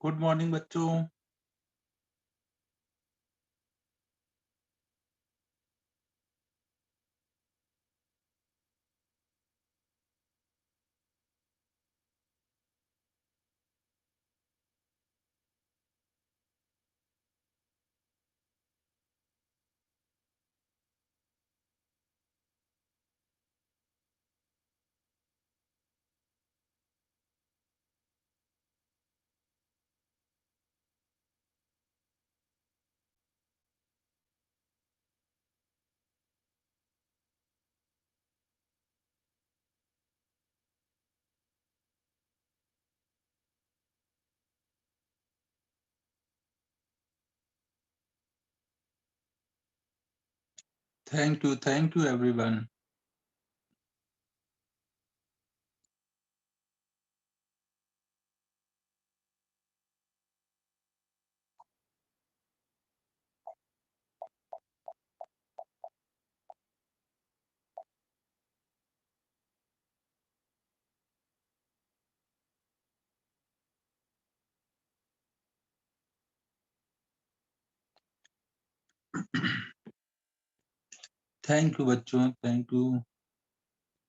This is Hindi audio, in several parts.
गुड मॉर्निंग बच्चों। Thank you everyone. Thank you बच्चों, थैंक यू।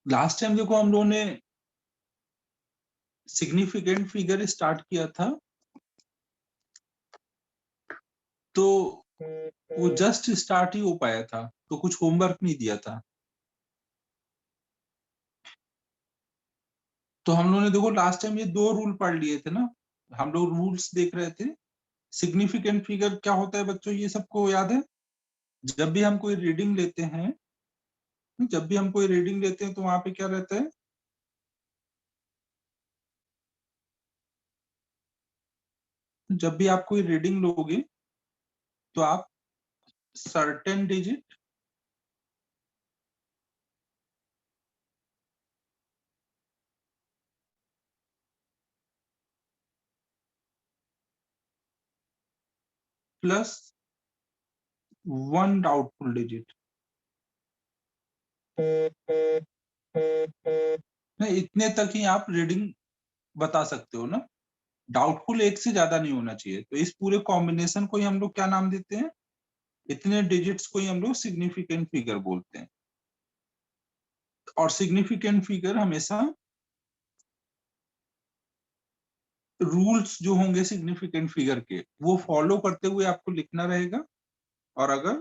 लास्ट टाइम देखो हम लोगों ने सिग्निफिकेंट फिगर स्टार्ट किया था, तो वो जस्ट स्टार्ट ही हो पाया था, तो कुछ होमवर्क नहीं दिया था। तो हम लोगों ने देखो लास्ट टाइम ये दो रूल पढ़ लिए थे ना, हम लोग रूल्स देख रहे थे। सिग्निफिकेंट फिगर क्या होता है बच्चों, ये सबको याद है? जब भी हम कोई रीडिंग लेते हैं, तो वहां पे क्या रहता है? जब भी आप कोई रीडिंग लोगे तो आप certain digit plus one doubtful digit, नहीं इतने तक ही आप रीडिंग बता सकते हो ना। डाउटफुल एक से ज्यादा नहीं होना चाहिए। तो इस पूरे कॉम्बिनेशन को ही हम लोग क्या नाम देते हैं? इतने डिजिट्स को ही हम लोग सिग्निफिकेंट फिगर बोलते हैं। और सिग्निफिकेंट फिगर हमेशा रूल्स जो होंगे सिग्निफिकेंट फिगर के, वो फॉलो करते हुए आपको लिखना रहेगा। और अगर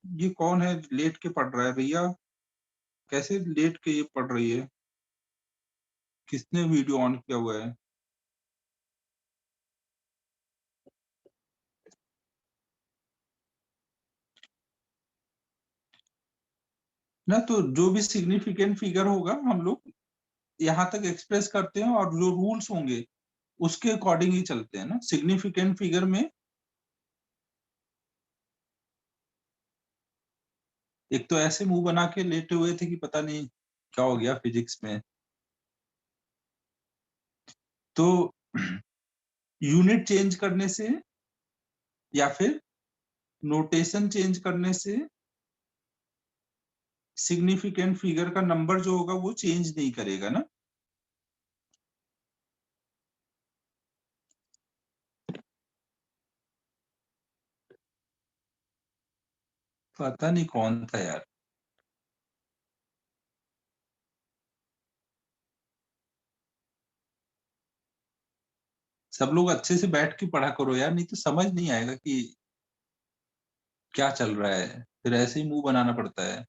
ये कौन है लेट के पढ़ रहा है भैया? कैसे लेट के ये पढ़ रही है? किसने वीडियो ऑन किया हुआ है? ना, तो जो भी सिग्निफिकेंट फिगर होगा हम लोग यहाँ तक एक्सप्रेस करते हैं, और जो रूल्स होंगे उसके अकॉर्डिंग ही चलते हैं ना। सिग्निफिकेंट फिगर में एक तो ऐसे मुंह बना के लेटे हुए थे कि पता नहीं क्या हो गया फिजिक्स में। तो यूनिट चेंज करने से या फिर नोटेशन चेंज करने से सिग्निफिकेंट फिगर का नंबर जो होगा वो चेंज नहीं करेगा ना। पता नहीं कौन था यार। सब लोग अच्छे से बैठ के पढ़ा करो यार, नहीं तो समझ नहीं आएगा कि क्या चल रहा है, फिर ऐसे ही मुंह बनाना पड़ता है।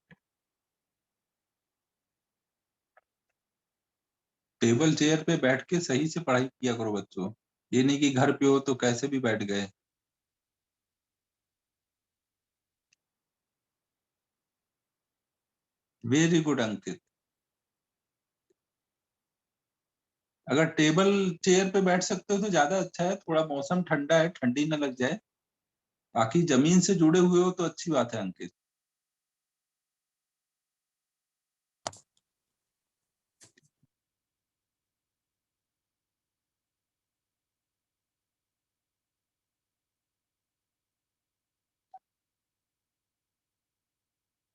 टेबल चेयर पे बैठ के सही से पढ़ाई किया करो बच्चों। ये नहीं कि घर पे हो तो कैसे भी बैठ गए। वेरी गुड अंकित। अगर टेबल चेयर पे बैठ सकते हो तो ज्यादा अच्छा है, थोड़ा मौसम ठंडा है, ठंडी न लग जाए। बाकी जमीन से जुड़े हुए हो तो अच्छी बात है अंकित।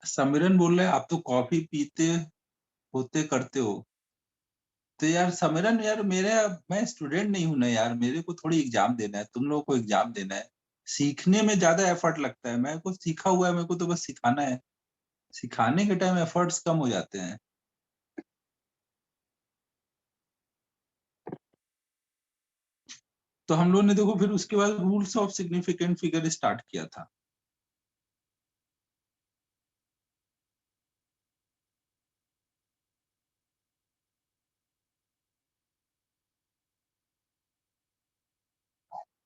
समीरन बोल रहे हैं आप तो कॉफी पीते होते करते हो। तो यार समरन यार मैं स्टूडेंट नहीं हूँ ना यार, मेरे को थोड़ी एग्जाम देना है, तुम लोगों को एग्जाम देना है। सीखने में ज्यादा एफर्ट लगता है, मैं कुछ सीखा हुआ है, मेरे को तो बस सिखाना है। सिखाने के टाइम एफर्ट्स कम हो जाते हैं। तो हम लोग ने देखो फिर उसके बाद rules of significant figure start किया था।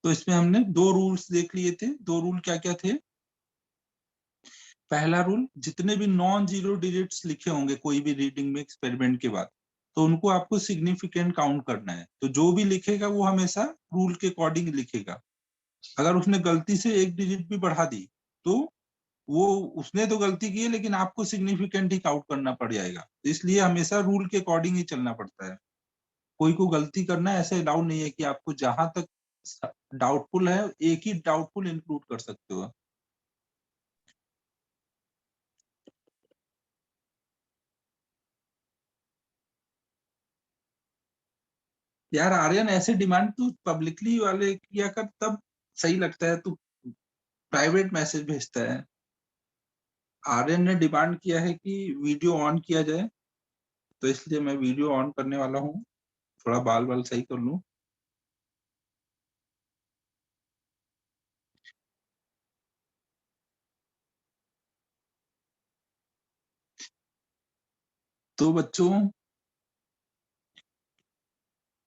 तो इसमें हमने दो रूल्स देख लिए थे। दो रूल क्या क्या थे? पहला रूल, जितने भी नॉन जीरो डिजिट्स लिखे होंगे कोई भी रीडिंग में एक्सपेरिमेंट के बाद, तो उनको आपको सिग्निफिकेंट काउंट करना है। तो जो भी लिखेगा वो हमेशा रूल के अकॉर्डिंग लिखेगा। अगर उसने गलती से एक डिजिट भी बढ़ा दी, तो वो उसने तो गलती की है, लेकिन आपको सिग्निफिकेंट ही काउंट करना पड़ जाएगा। तो इसलिए हमेशा रूल के अकॉर्डिंग ही चलना पड़ता है। कोई को गलती करना है ऐसे अलाउ नहीं है, कि आपको जहां तक डाउटफुल है एक ही डाउटफुल इंक्लूड कर सकते हो। यार आर्यन, ऐसे डिमांड तू पब्लिकली वाले किया कर, तब सही लगता है। तू प्राइवेट मैसेज भेजता है। आर्यन ने डिमांड किया है कि वीडियो ऑन किया जाए, तो इसलिए मैं वीडियो ऑन करने वाला हूँ। थोड़ा बाल बाल सही कर लूं। तो बच्चों,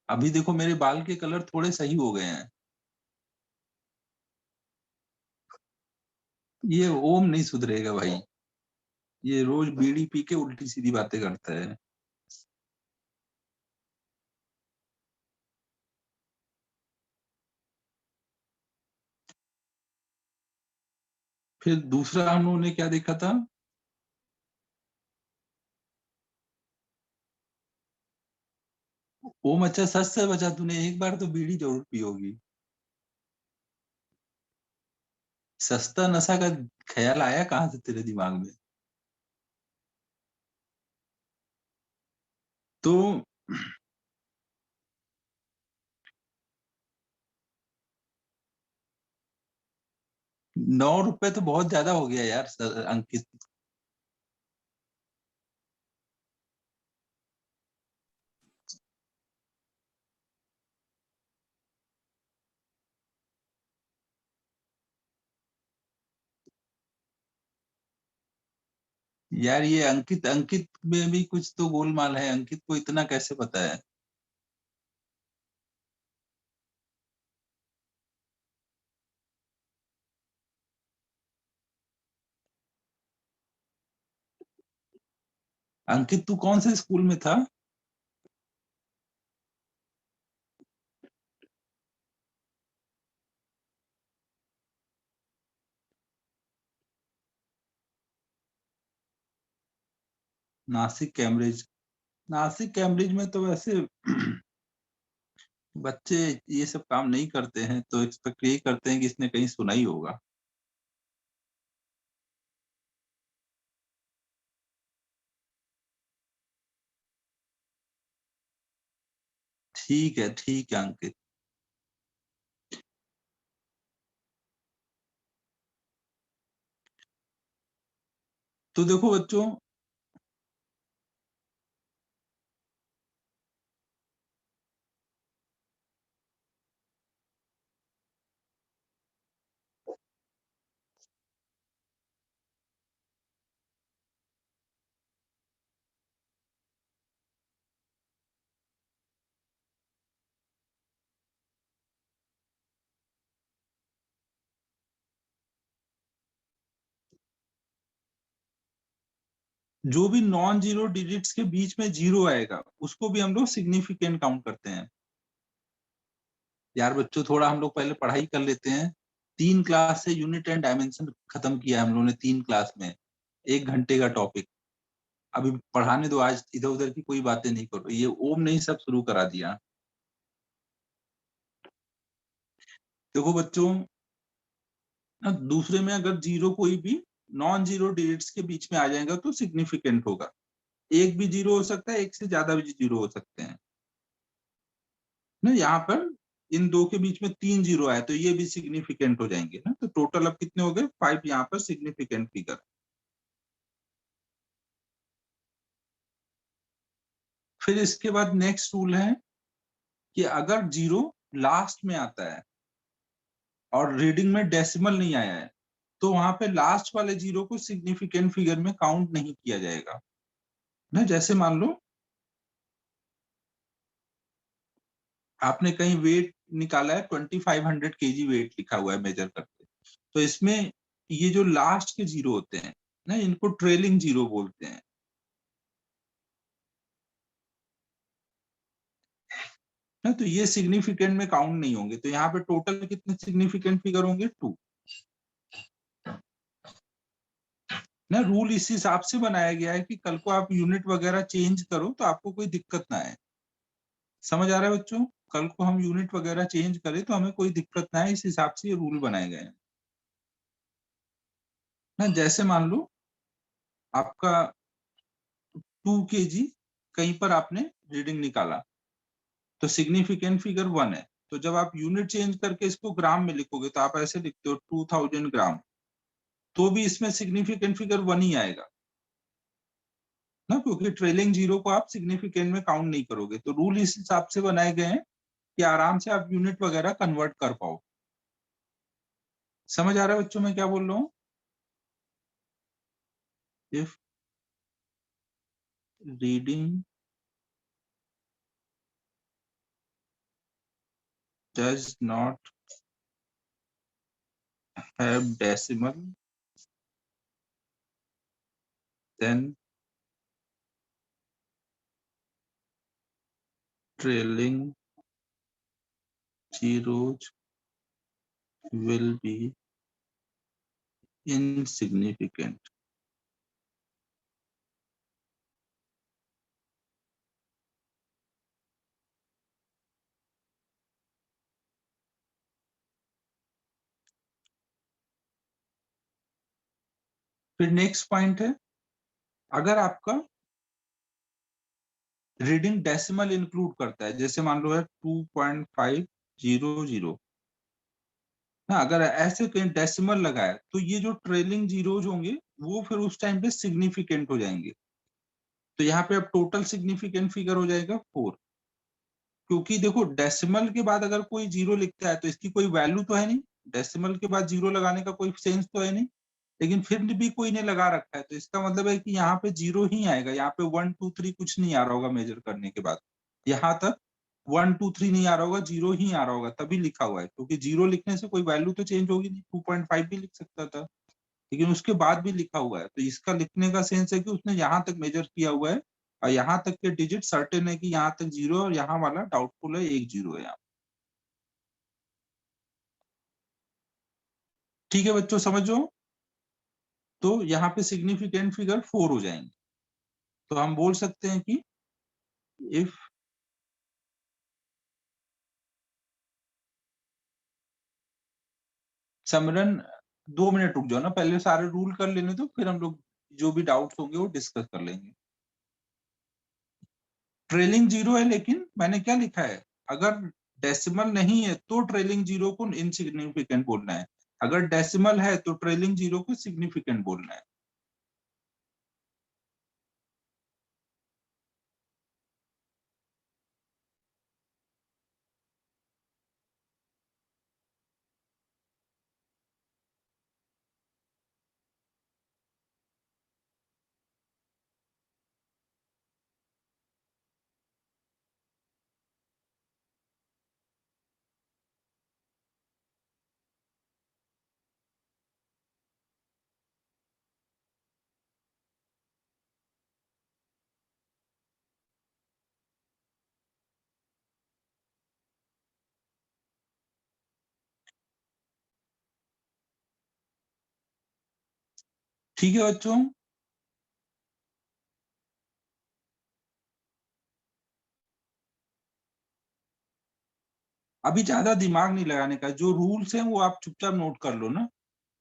अभी देखो मेरे बाल के कलर थोड़े सही हो गए हैं। ये ओम नहीं सुधरेगा भाई। ये रोज बीड़ी पी के उल्टी सीधी बातें करता है। फिर दूसरा हम लोगों ने क्या देखा था? ओम, अच्छा सच से बचा, तूने एक बार तो बीड़ी जरूर पी होगी। सस्ता नशा का ख्याल आया कहाँ से तेरे दिमाग में? तो 9 रुपए तो बहुत ज्यादा हो गया यार अंकित। यार ये अंकित अंकित में भी कुछ तो गोलमाल है, अंकित को इतना कैसे पता है? अंकित, तू कौन से स्कूल में था? नासिक कैम्ब्रिज। नासिक कैम्ब्रिज में तो वैसे बच्चे ये सब काम नहीं करते हैं, तो एक्सपेक्ट यही करते हैं कि इसने कहीं सुना ही होगा। ठीक है अंकित। तो देखो बच्चों, जो भी नॉन जीरो डिजिट्स के बीच में जीरो आएगा, उसको भी हम लोग सिग्निफिकेंट काउंट करते हैं। यार बच्चों, थोड़ा हम लोग पहले पढ़ाई कर लेते हैं। 3 क्लास से यूनिट एंड डायमेंशन खत्म किया है हम लोगों ने 3 क्लास में। 1 घंटे का टॉपिक। अभी पढ़ाने दो, आज इधर उधर की कोई बातें नहीं करो। ये ओम ने ही सब शुरू करा दिया। देखो बच्चों, दूसरे में अगर जीरो कोई भी नॉन जीरो डिजिट्स के बीच में आ जाएगा तो सिग्निफिकेंट होगा। एक भी 0 हो सकता है, एक से ज्यादा भी 0 हो सकते हैं ना। यहाँ पर इन दो के बीच में 3 0 आए तो ये भी सिग्निफिकेंट हो जाएंगे ना। तो टोटल अब कितने हो गए? 5 यहाँ पर सिग्निफिकेंट फिगर। फिर इसके बाद नेक्स्ट रूल है कि अगर 0 लास्ट में आता है और रीडिंग में डेसिमल नहीं आया है तो वहां पे लास्ट वाले 0 को सिग्निफिकेंट फिगर में काउंट नहीं किया जाएगा ना। जैसे मान लो आपने कहीं वेट निकाला है, 2500 केजी वेट लिखा हुआ है मेजर करके, तो इसमें ये जो लास्ट के 0 होते हैं ना, इनको ट्रेलिंग 0 बोलते हैं ना। तो ये सिग्निफिकेंट में काउंट नहीं होंगे। तो यहाँ पे टोटल कितने सिग्निफिकेंट फिगर होंगे? 2 ना। रूल इस हिसाब से बनाया गया है कि कल को आप यूनिट वगैरह चेंज करो तो आपको कोई दिक्कत ना आए। समझ आ रहा है बच्चों? कल को हम यूनिट वगैरह चेंज करें तो हमें कोई दिक्कत ना आए, इस हिसाब से ये रूल बनाए गए हैं ना। जैसे मान लो आपका 2 kg कहीं पर आपने रीडिंग निकाला तो सिग्निफिकेंट फिगर 1 है। तो जब आप यूनिट चेंज करके इसको ग्राम में लिखोगे तो आप ऐसे लिखते हो 2000 ग्राम, तो भी इसमें सिग्निफिकेंट फिगर 1 ही आएगा ना, क्योंकि ट्रेलिंग 0 को आप सिग्निफिकेंट में काउंट नहीं करोगे। तो रूल इस हिसाब से बनाए गए हैं कि आराम से आप यूनिट वगैरह कन्वर्ट कर पाओ। समझ आ रहा है बच्चों मैं क्या बोल रहा हूँ? If reading does not have decimal, then trailing zeros will be insignificant. फिर नेक्स्ट पॉइंट है, अगर आपका रीडिंग डेसिमल इंक्लूड करता है, जैसे मान लो है 2.500 ना, अगर ऐसे कहीं डेसिमल लगा है तो ये जो ट्रेलिंग जीरोज होंगे वो फिर उस टाइम पे सिग्निफिकेंट हो जाएंगे। तो यहाँ पे अब टोटल सिग्निफिकेंट फिगर हो जाएगा 4। क्योंकि देखो डेसिमल के बाद अगर कोई 0 लिखता है तो इसकी कोई वैल्यू तो है नहीं, डेसिमल के बाद 0 लगाने का कोई सेंस तो है नहीं, लेकिन फिर भी कोई ने लगा रखा है तो इसका मतलब है कि यहाँ पे 0 ही आएगा। यहाँ पे 1 2 3 कुछ नहीं आ रहा होगा मेजर करने के बाद, यहाँ तक 1 2 3 नहीं आ रहा होगा, 0 ही आ रहा होगा, तभी लिखा हुआ है। क्योंकि 0 लिखने से कोई वैल्यू तो चेंज होगी नहीं, 2.5 भी लिख सकता था, लेकिन उसके बाद भी लिखा हुआ है तो इसका लिखने का सेंस है कि उसने यहाँ तक मेजर किया हुआ है और यहाँ तक के डिजिट सर्टेन है कि यहाँ तक 0 और यहाँ वाला डाउटफुल है, 1 0 है यहाँ। ठीक है बच्चों, समझो। तो यहाँ पे सिग्निफिकेंट फिगर 4 हो जाएंगे। तो हम बोल सकते हैं कि इफ सिमरन 2 मिनट रुक जाओ ना, पहले सारे रूल कर लेने दो, फिर हम लोग जो भी डाउट्स होंगे वो डिस्कस कर लेंगे। ट्रेलिंग 0 है, लेकिन मैंने क्या लिखा है, अगर डेसिमल नहीं है तो ट्रेलिंग 0 को इनसिग्निफिकेंट बोलना है, अगर डेसिमल है तो ट्रेलिंग 0 को सिग्निफिकेंट बोलना है। ठीक है बच्चों, अभी ज्यादा दिमाग नहीं लगाने का, जो रूल्स हैं वो आप चुपचाप नोट कर लो ना।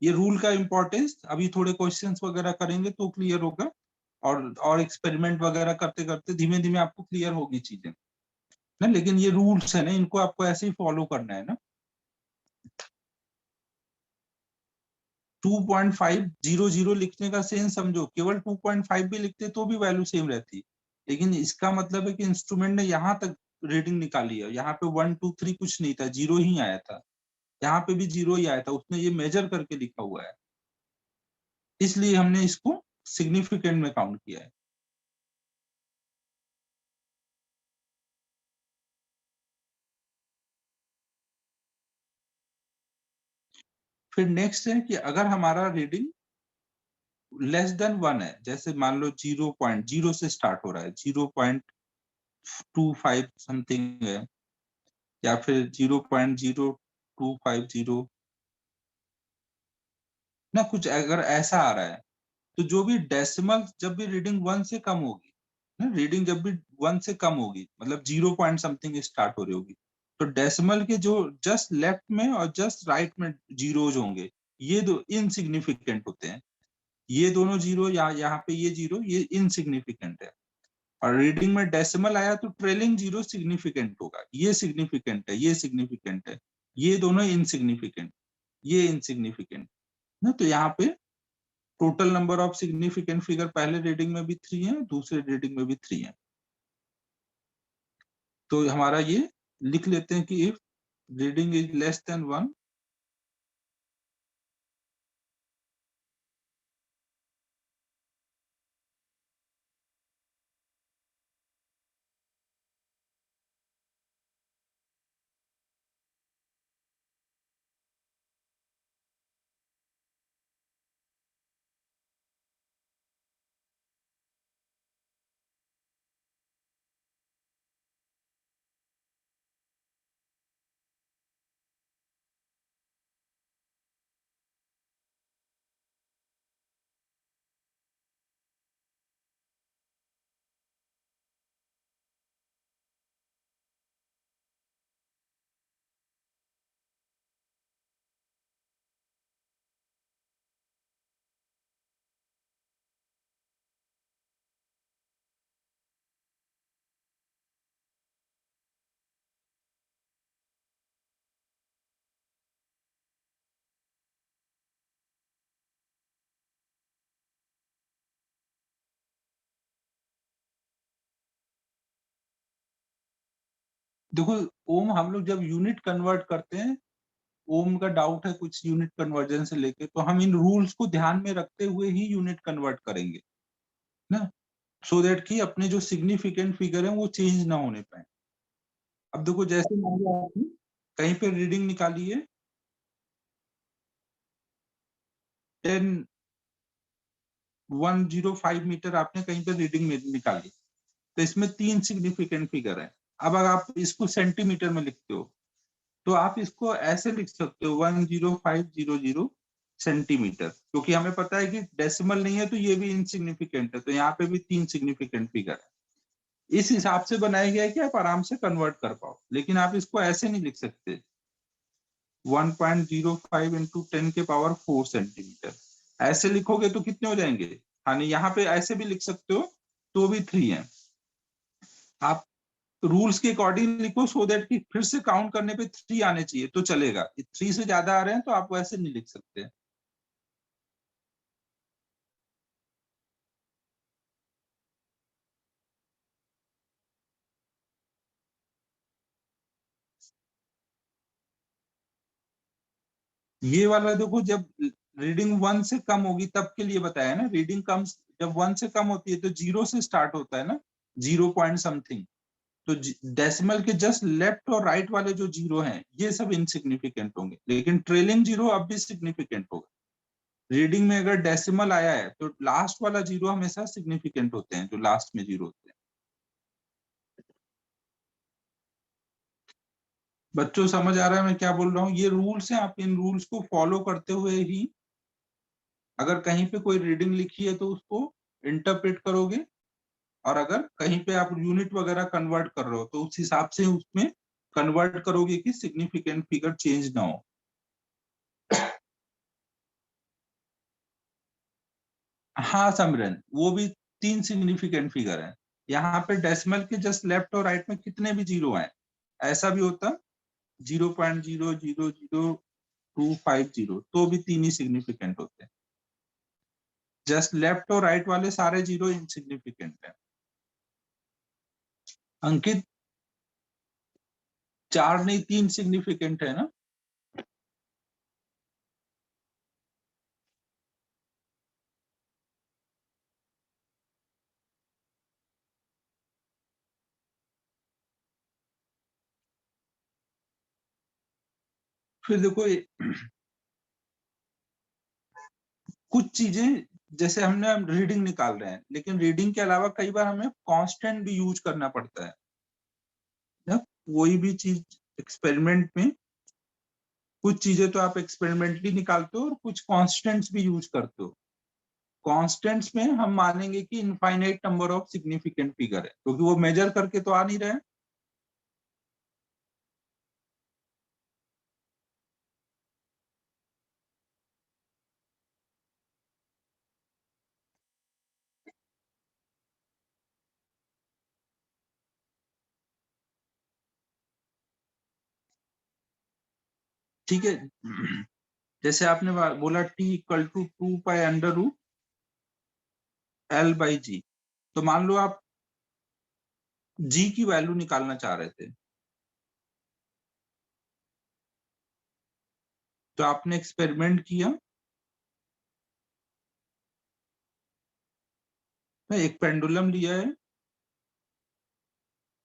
ये रूल का इंपॉर्टेंस अभी थोड़े क्वेश्चंस वगैरह करेंगे तो क्लियर होगा। और एक्सपेरिमेंट वगैरह करते करते धीमे धीमे आपको क्लियर होगी चीजें ना, लेकिन ये रूल्स है ना, इनको आपको ऐसे ही फॉलो करना है ना। 2.500 लिखने का सेंस समझो, केवल 2.5 भी लिखते तो भी वैल्यू सेम रहती, लेकिन इसका मतलब है कि इंस्ट्रूमेंट ने यहाँ तक रीडिंग निकाली है, यहाँ पे 1 2 3 कुछ नहीं था, जीरो ही आया था, यहाँ पे भी जीरो ही आया था, उसने ये मेजर करके लिखा हुआ है, इसलिए हमने इसको सिग्निफिकेंट में काउंट किया है। फिर नेक्स्ट है कि अगर हमारा रीडिंग लेस देन 1 है, जैसे मान लो 0.0 से स्टार्ट हो रहा है, 0.25 समथिंग है, या फिर 0.0250 ना, कुछ अगर ऐसा आ रहा है, तो जो भी डेसिमल, जब भी रीडिंग 1 से कम होगी ना, रीडिंग जब भी 1 से कम होगी, मतलब 0 पॉइंट समथिंग स्टार्ट हो रही होगी, तो डेसिमल के जो जस्ट लेफ्ट में और जस्ट राइट में जीरोज होंगे, ये दो इनसिग्निफिकेंट होते हैं, ये दोनों जीरो, या यहाँ पे ये जीरो, ये इनसिग्निफिकेंट है। और रीडिंग में डेसिमल आया तो ट्रेलिंग जीरो सिग्निफिकेंट होगा, ये सिग्निफिकेंट है, ये सिग्निफिकेंट है, ये दोनों इनसिग्निफिकेंट, ये इनसिग्निफिकेंट ना। तो यहाँ पे total number of significant figure पहले रीडिंग में भी 3 है, दूसरे रीडिंग में भी 3 है। तो हमारा ये लिख लेते हैं कि if reading is less than 1, देखो ओम हम लोग जब यूनिट कन्वर्ट करते हैं, ओम का डाउट है कुछ यूनिट कन्वर्जन से लेके, तो हम इन रूल्स को ध्यान में रखते हुए ही यूनिट कन्वर्ट करेंगे ना, सो दैट कि अपने जो सिग्निफिकेंट फिगर है वो चेंज ना होने पाए। अब देखो जैसे मान लो आपने कहीं पे रीडिंग निकाली है 10 105 मीटर, आपने कहीं पे रीडिंग में निकाली, तो इसमें 3 सिग्निफिकेंट फिगर है। अब अगर आप इसको सेंटीमीटर में लिखते हो, तो आप इसको ऐसे लिख सकते हो 10500 सेंटीमीटर, क्योंकि हमें पता है कि डेसिमल नहीं है तो ये भी इनसिग्निफिकेंट है, तो यहाँ पे भी 3 सिग्निफिकेंट फिगर है। इस हिसाब से बनाया गया है कि आप आराम से कन्वर्ट कर पाओ, लेकिन आप इसको ऐसे नहीं लिख सकते 1.05 इंटू 10⁴ सेंटीमीटर, ऐसे लिखोगे तो कितने हो जाएंगे। हाँ नहीं, यहाँ पे ऐसे भी लिख सकते हो, तो भी 3 है। आप रूल्स के अकॉर्डिंग लिखो, सो दैट कि फिर से काउंट करने पे 3 आने चाहिए तो चलेगा, 3 से ज्यादा आ रहे हैं तो आप वैसे नहीं लिख सकते। ये वाला देखो, जब रीडिंग 1 से कम होगी तब के लिए बताया ना, रीडिंग कम, जब 1 से कम होती है तो जीरो से स्टार्ट होता है ना, 0 पॉइंट समथिंग, तो डेसिमल के जस्ट लेफ्ट और राइट वाले जो जीरो हैं ये सब इनसिग्निफिकेंट होंगे, लेकिन ट्रेलिंग जीरो अब भी सिग्निफिकेंट होगा। रीडिंग में अगर डेसिमल आया है तो लास्ट वाला जीरो हमेशा सिग्निफिकेंट होते हैं, जो लास्ट में जीरो होते हैं। बच्चों समझ आ रहा है मैं क्या बोल रहा हूँ, ये रूल्स हैं, आप इन रूल्स को फॉलो करते हुए ही अगर कहीं पे कोई रीडिंग लिखी है तो उसको इंटरप्रेट करोगे, और अगर कहीं पे आप यूनिट वगैरह कन्वर्ट कर रहे हो तो उस हिसाब से उसमें कन्वर्ट करोगे कि सिग्निफिकेंट फिगर चेंज ना हो। हाँ सिमरन, वो भी 3 सिग्निफिकेंट फिगर है। यहाँ पे डेसिमल के जस्ट लेफ्ट और राइट में कितने भी जीरो हैं, ऐसा भी होता 0.0000250 तो भी 3 ही सिग्निफिकेंट होते हैं। जस्ट लेफ्ट और राइट वाले सारे जीरो इनसिग्निफिकेंट है। अंकित 4 नहीं 3 सिग्निफिकेंट है ना? फिर देखो कुछ चीजें जैसे हमने रीडिंग निकाल रहे हैं, लेकिन रीडिंग के अलावा कई बार हमें कांस्टेंट भी यूज करना पड़ता है ना। कोई भी चीज एक्सपेरिमेंट में कुछ चीजें तो आप एक्सपेरिमेंटली निकालते हो और कुछ कांस्टेंट्स भी यूज करते हो। कांस्टेंट्स में हम मानेंगे कि infinite number of significant figure है, क्योंकि वो मेजर करके तो आ नहीं रहे। ठीक है, जैसे आपने बोला t equal to 2 pi under root L/G, तो मान लो आप G की वैल्यू निकालना चाह रहे थे, तो आपने एक्सपेरिमेंट किया, एक पेंडुलम लिया है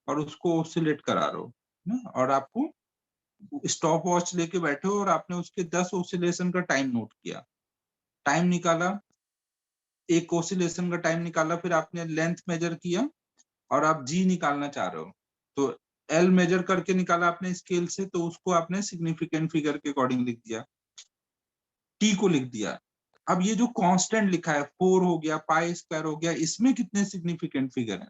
और उसको ऑसिलेट करा रहे हो ना, और आपको स्टॉप वॉच लेके बैठे हो और आपने उसके 10 ऑसिलेशन का टाइम नोट किया, टाइम निकाला, एक ऑसिलेशन का टाइम निकाला, फिर आपने लेंथ मेजर किया और आप जी निकालना चाह रहे हो, तो एल मेजर करके निकाला आपने स्केल से, तो उसको आपने सिग्निफिकेंट फिगर के अकॉर्डिंग लिख दिया, टी को लिख दिया। अब ये जो कांस्टेंट लिखा है 4 हो गया, पाई स्क्वायर हो गया, इसमें कितने सिग्निफिकेंट फिगर है?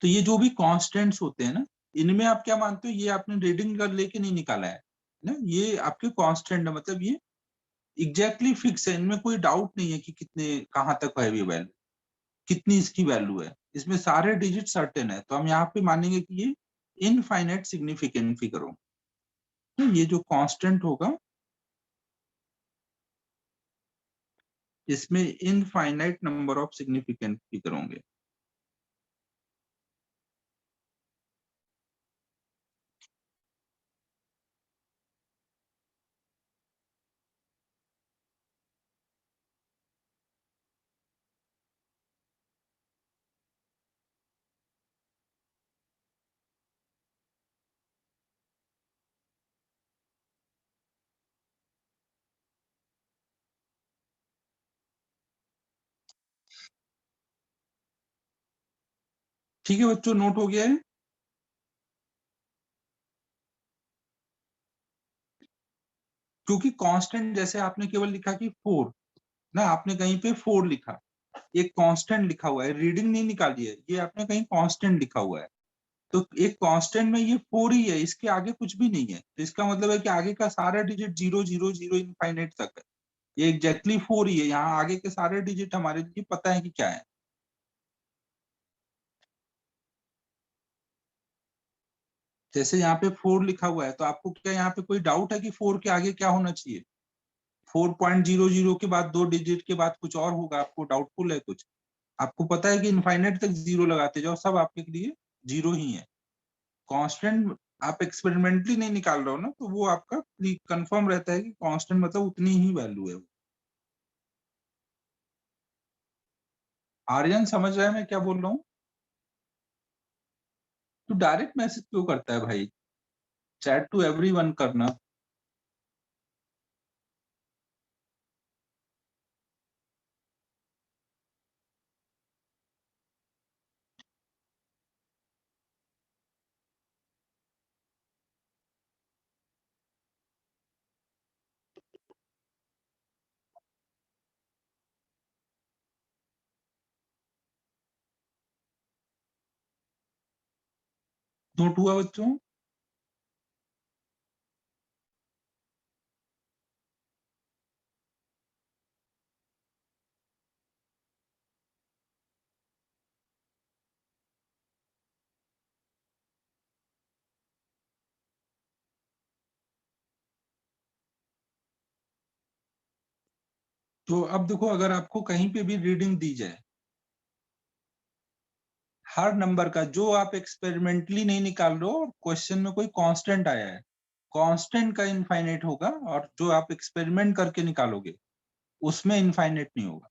तो ये जो भी कांस्टेंट्स होते हैं ना, इनमें आप क्या मानते हो, ये आपने रीडिंग कर लेके नहीं निकाला है ना, ये आपके कांस्टेंट है, मतलब ये एग्जैक्टली फिक्स है, इनमें कोई डाउट नहीं है कि कितने कहाँ तक है ये वैल्यू, कितनी इसकी वैल्यू है, इसमें सारे डिजिट सर्टेन है, तो हम यहाँ पे मानेंगे कि ये इनफाइनाइट सिग्निफिकेंट फिगर हो। तो ये जो कांस्टेंट होगा इसमें infinite number of significant figure होंगे। ठीक है बच्चों, नोट हो गया है? क्योंकि कांस्टेंट जैसे आपने केवल लिखा कि 4 ना, आपने कहीं पे 4 लिखा, एक कांस्टेंट लिखा हुआ है, रीडिंग नहीं निकाली है, ये आपने कहीं कांस्टेंट लिखा हुआ है, तो एक कांस्टेंट में ये 4 ही है, इसके आगे कुछ भी नहीं है, तो इसका मतलब है कि आगे का सारा डिजिट 0 0 0 इनफाइनाइट तक है, ये एग्जैक्टली 4 ही है, यहाँ आगे के सारे डिजिट हमारे लिए पता है कि क्या है। जैसे यहाँ पे 4 लिखा हुआ है, तो आपको क्या यहाँ पे कोई डाउट है कि 4 के आगे क्या होना चाहिए? 4.00 के बाद 2 डिजिट के बाद कुछ और होगा, आपको डाउटफुल है कुछ? आपको पता है कि इनफाइनाइट तक जीरो लगाते जाओ, सब आपके लिए जीरो ही है। कांस्टेंट आप एक्सपेरिमेंटली नहीं निकाल रहे हो ना, तो वो आपका कंफर्म रहता है कि कांस्टेंट मतलब उतनी ही वैल्यू है। आर्यन समझ रहा है मैं क्या बोल रहा हूँ? तू डायरेक्ट मैसेज क्यों करता है भाई? चैट टू एवरीवन करना। नोट हुआ बच्चों? तो अब देखो, अगर आपको कहीं पे भी रीडिंग दी जाए, हर नंबर का जो आप एक्सपेरिमेंटली नहीं निकाल रहे हो, क्वेश्चन में कोई कांस्टेंट आया है, कांस्टेंट का इनफाइनाइट होगा, और जो आप एक्सपेरिमेंट करके निकालोगे उसमें इनफाइनाइट नहीं होगा।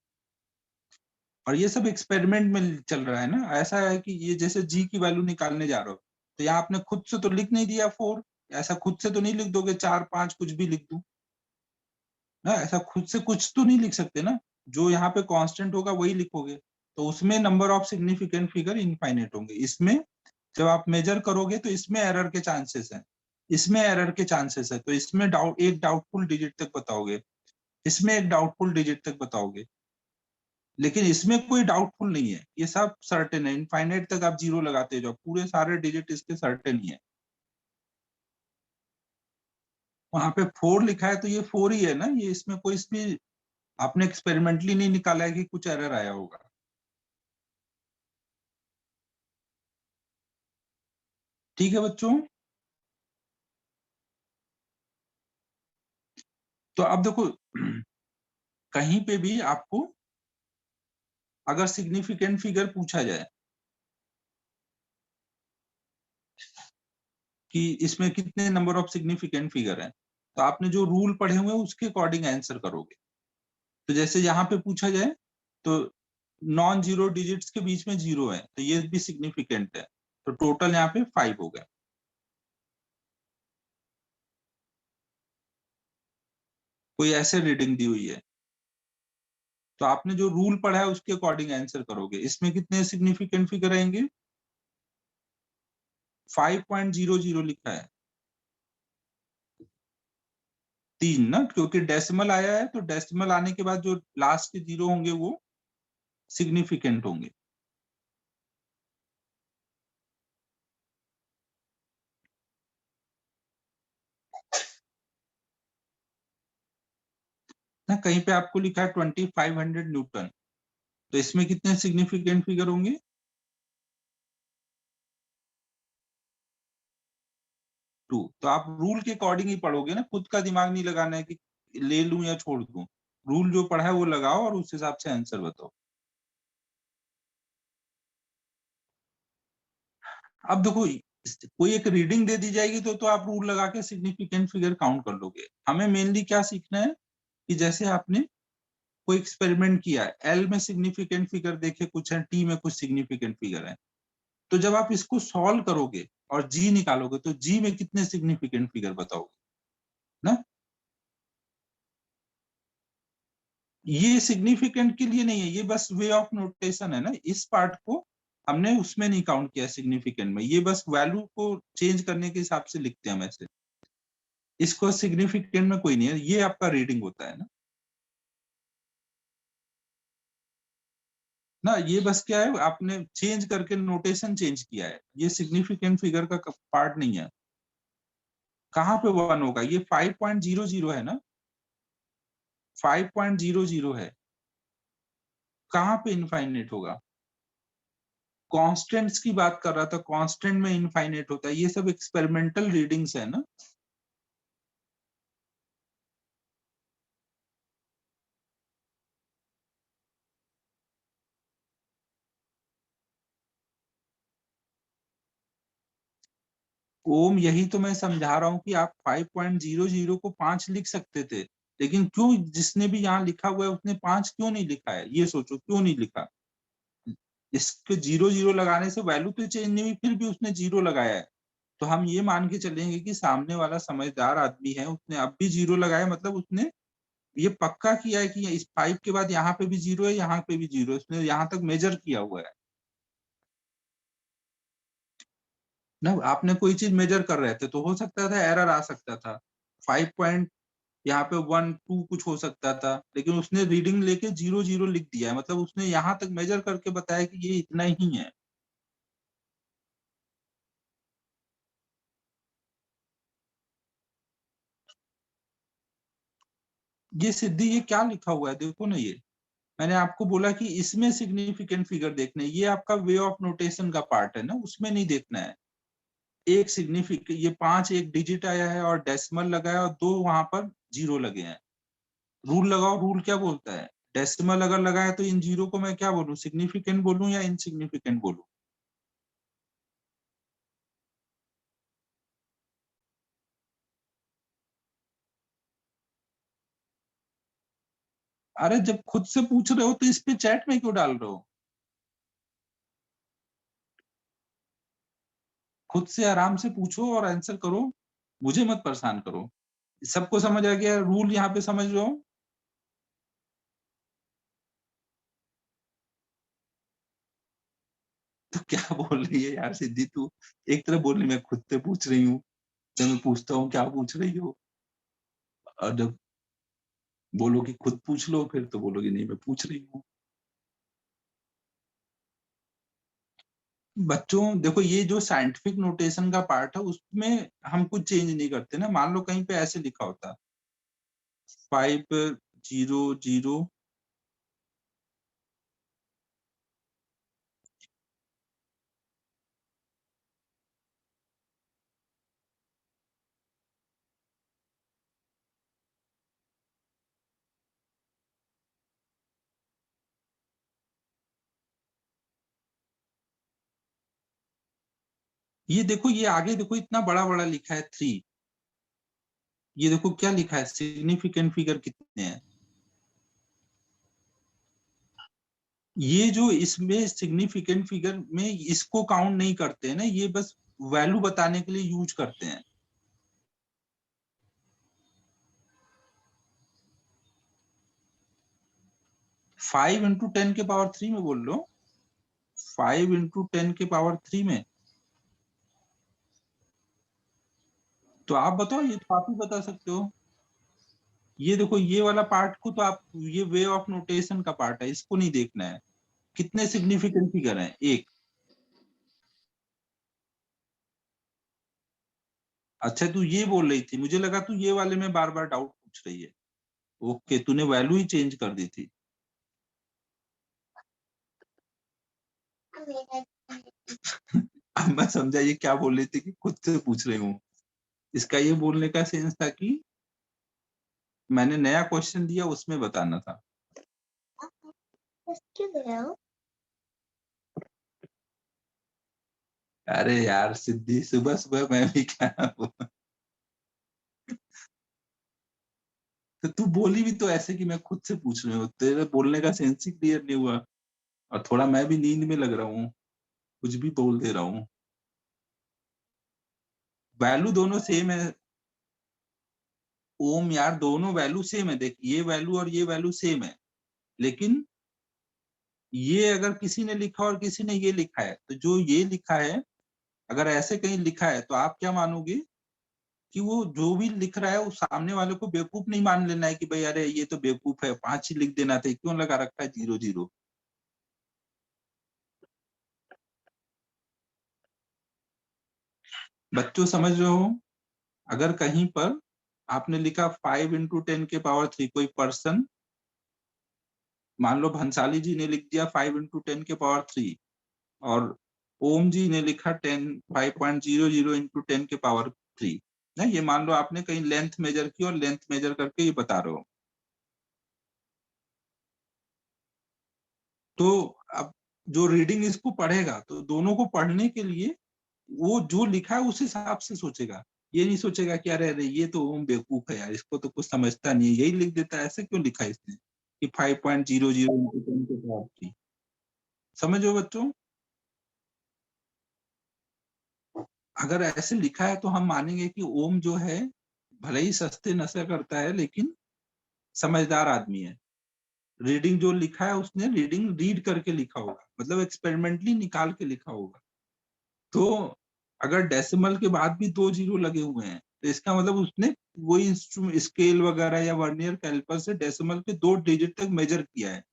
और ये सब एक्सपेरिमेंट में चल रहा है ना। ऐसा है कि ये जैसे जी की वैल्यू निकालने जा रहे हो, तो यहाँ आपने खुद से तो लिख नहीं दिया 4, ऐसा खुद से तो नहीं लिख दोगे 4 5 कुछ भी लिख दूं ना, ऐसा खुद से कुछ तो नहीं लिख सकते ना। जो यहाँ पे कांस्टेंट होगा वही लिखोगे, तो उसमें number of significant figure infinite होंगे। इसमें जब आप मेजर करोगे तो इसमें एरर के चांसेस हैं, इसमें एरर के चांसेस है, तो इसमें एक डाउटफुल डिजिट तक बताओगे, इसमें एक डाउटफुल डिजिट तक बताओगे, लेकिन इसमें कोई डाउटफुल नहीं है, ये सब सर्टेन है। इनफाइनाइट तक आप जीरो लगाते जाओ, पूरे सारे डिजिट इसके सर्टेन ही है। वहां पे 4 लिखा है तो ये 4 ही है ना, ये इसमें कोई इसमें आपने एक्सपेरिमेंटली नहीं निकाला है कि कुछ एरर आया होगा। ठीक है बच्चों। तो अब देखो, कहीं पे भी आपको अगर सिग्निफिकेंट फिगर पूछा जाए कि इसमें कितने नंबर ऑफ सिग्निफिकेंट फिगर हैं, तो आपने जो रूल पढ़े हुए हैं उसके अकॉर्डिंग आंसर करोगे। तो जैसे यहाँ पे पूछा जाए तो नॉन जीरो डिजिट्स के बीच में जीरो है, तो ये भी सिग्निफिकेंट है, तो टोटल यहाँ पे 5 हो गए। कोई ऐसे रीडिंग दी हुई है, तो आपने जो रूल पढ़ा है उसके अकॉर्डिंग आंसर करोगे। इसमें कितने सिग्निफिकेंट फिगर आएंगे? 5.00 लिखा है, 3 ना, क्योंकि डेसिमल आया है, तो डेसिमल आने के बाद जो लास्ट के जीरो होंगे वो सिग्निफिकेंट होंगे। ना कहीं पे आपको लिखा है 2500 न्यूटन, तो इसमें कितने सिग्निफिकेंट फिगर होंगे? 2। तो आप रूल के अकॉर्डिंग ही पढ़ोगे ना, खुद का दिमाग नहीं लगाना है कि ले लूं या छोड़ दूं। रूल जो पढ़ा है वो लगाओ और उस हिसाब से आंसर बताओ। अब देखो, कोई एक रीडिंग दे दी जाएगी तो आप रूल लगा के सिग्निफिकेंट फिगर काउंट कर लोगे। हमें मेनली क्या सीखना है कि जैसे आपने कोई एक्सपेरिमेंट किया है, एल में सिग्निफिकेंट फिगर देखे कुछ है, टी में कुछ सिग्निफिकेंट फिगर है, तो जब आप इसको सॉल्व करोगे और जी निकालोगे तो जी में कितने सिग्निफिकेंट फिगर बताओगे ना। ये सिग्निफिकेंट के लिए नहीं है, ये बस वे ऑफ नोटेशन है ना। इस पार्ट को हमने उसमें नहीं काउंट किया सिग्निफिकेंट में, ये बस वैल्यू को चेंज करने के हिसाब से लिखते हैं हम ऐसे। इसको सिग्निफिकेंट में कोई नहीं है, ये आपका रीडिंग होता है ना। ये बस क्या है, आपने चेंज करके नोटेशन चेंज किया है, ये सिग्निफिकेंट फिगर का पार्ट नहीं है। कहाँ पे 1 होगा? ये 5.00 है ना, 5.00 है। कहाँ पे इनफाइनाइट होगा? कांस्टेंट्स की बात कर रहा था, कांस्टेंट में इनफाइनाइट होता है। ये सब एक्सपेरिमेंटल रीडिंग्स है ना। ओम, यही तो मैं समझा रहा हूँ कि आप 5.00 को 5 लिख सकते थे, लेकिन क्यों जिसने भी यहाँ लिखा हुआ है उसने 5 क्यों नहीं लिखा है? ये सोचो क्यों नहीं लिखा। इसके 00 लगाने से वैल्यू तो चेंज नहीं हुई, फिर भी उसने 0 लगाया है। तो हम ये मान के चलेंगे कि सामने वाला समझदार आदमी है, उसने अब भी 0 लगाया, मतलब उसने ये पक्का किया है कि इस 5 के बाद यहाँ पे भी 0 है, यहाँ पे भी 0 है, उसने यहाँ तक मेजर किया हुआ है ना। आपने कोई चीज मेजर कर रहे थे तो हो सकता था एरर आ सकता था, 5 पॉइंट यहाँ पे 1 2 कुछ हो सकता था, लेकिन उसने रीडिंग लेके 00 लिख दिया है, मतलब उसने यहाँ तक मेजर करके बताया कि ये इतना ही है। ये सिद्धि, ये क्या लिखा हुआ है देखो ना, ये मैंने आपको बोला कि इसमें सिग्निफिकेंट फिगर देखने, ये आपका वे ऑफ नोटेशन का पार्ट है ना, उसमें नहीं देखना है। एक सिग्निफिकेंट, ये 5 एक डिजिट आया है और डेसिमल लगा है और 2 वहां पर 0 लगे हैं, रूल लगाओ, रूल क्या बोलता है? डेसिमल अगर लगाए तो इन जीरो को मैं क्या बोलूं, सिग्निफिकेंट बोलूं या इनसिग्निफिकेंट बोलूं? अरे जब खुद से पूछ रहे हो तो इस पे चैट में क्यों डाल रहे हो? खुद से आराम से पूछो और आंसर करो, मुझे मत परेशान करो। सबको समझ आ गया रूल, यहाँ पे समझ लो। तो क्या बोल रही है यार सिद्धि तू? एक तरफ बोल रही मैं खुद से पूछ रही हूँ, तो मैं पूछता हूँ क्या पूछ रही हो, और जब बोलो कि खुद पूछ लो फिर तो बोलोगी नहीं मैं पूछ रही हूँ। बच्चों देखो, ये जो साइंटिफिक नोटेशन का पार्ट है उसमें हम कुछ चेंज नहीं करते ना। मान लो कहीं पे ऐसे लिखा होता 500, ये देखो ये आगे देखो इतना बड़ा बड़ा लिखा है 3। ये देखो क्या लिखा है, सिग्निफिकेंट फिगर कितने हैं। ये जो इसमें सिग्निफिकेंट फिगर में इसको काउंट नहीं करते हैं ना, ये बस वैल्यू बताने के लिए यूज करते हैं। 5 × 10⁻³ में बोल लो, 5 × 10⁻³ में। तो आप बताओ, ये तो आप ही बता सकते हो। ये देखो ये वाला पार्ट को तो आप, ये वे ऑफ नोटेशन का पार्ट है, इसको नहीं देखना है। कितने सिग्निफिकेंट फिगर हैं? एक। अच्छा तू ये बोल रही थी, मुझे लगा तू ये वाले में बार बार डाउट पूछ रही है। ओके, तूने वैल्यू ही चेंज कर दी थी। अब मैं समझा ये क्या बोल रही थी कि खुद से पूछ रही हूँ। इसका ये बोलने का सेंस था कि मैंने नया क्वेश्चन दिया उसमें बताना था। अरे यार सिद्धि, सुबह सुबह मैं भी क्या बोलूं? तो तू बोली भी तो ऐसे कि मैं खुद से पूछ रही हूँ, तेरे बोलने का सेंस ही क्लियर नहीं हुआ। और थोड़ा मैं भी नींद में लग रहा हूँ, कुछ भी बोल दे रहा हूँ। वैल्यू दोनों सेम है। ओम यार, दोनों वैल्यू सेम है। देख ये वैल्यू और ये वैल्यू सेम है, लेकिन ये अगर किसी ने लिखा और किसी ने ये लिखा है, तो जो ये लिखा है अगर ऐसे कहीं लिखा है तो आप क्या मानोगे कि वो जो भी लिख रहा है उस सामने वाले को बेवकूफ नहीं मान लेना है कि भाई अरे ये तो बेवकूफ है, 5 ही लिख देना था, क्यों लगा रखा है 0 0। बच्चों समझ रहे हो? अगर कहीं पर आपने लिखा 5 × 10⁻³, कोई पर्सन, मान लो भंसाली जी ने लिख दिया 5 × 10⁻³ और ओम जी ने लिखा 5.00 × 10⁻³ ना, ये मान लो आपने कहीं लेंथ मेजर की और लेंथ मेजर करके ये बता रहे हो। तो अब जो रीडिंग इसको पढ़ेगा तो दोनों को पढ़ने के लिए वो जो लिखा है उस हिसाब से सोचेगा। ये नहीं सोचेगा कि अरे अरे ये तो ओम बेवकूफ है यार, इसको तो कुछ समझता नहीं है, यही लिख देता है, ऐसे क्यों लिखा है इसने कि 5.00 × 10⁻³। समझो बच्चों, अगर ऐसे लिखा है तो हम मानेंगे कि ओम जो है भले ही सस्ते नशा करता है लेकिन समझदार आदमी है। रीडिंग जो लिखा है उसने रीडिंग रीड करके लिखा होगा, मतलब एक्सपेरिमेंटली निकाल के लिखा होगा। तो अगर डेसिमल के बाद भी 2 जीरो लगे हुए हैं तो इसका मतलब उसने वही इंस्ट्रूमेंट स्केल वगैरह या वर्नियर कैलिपर से डेसिमल के 2 डिजिट तक मेजर किया है।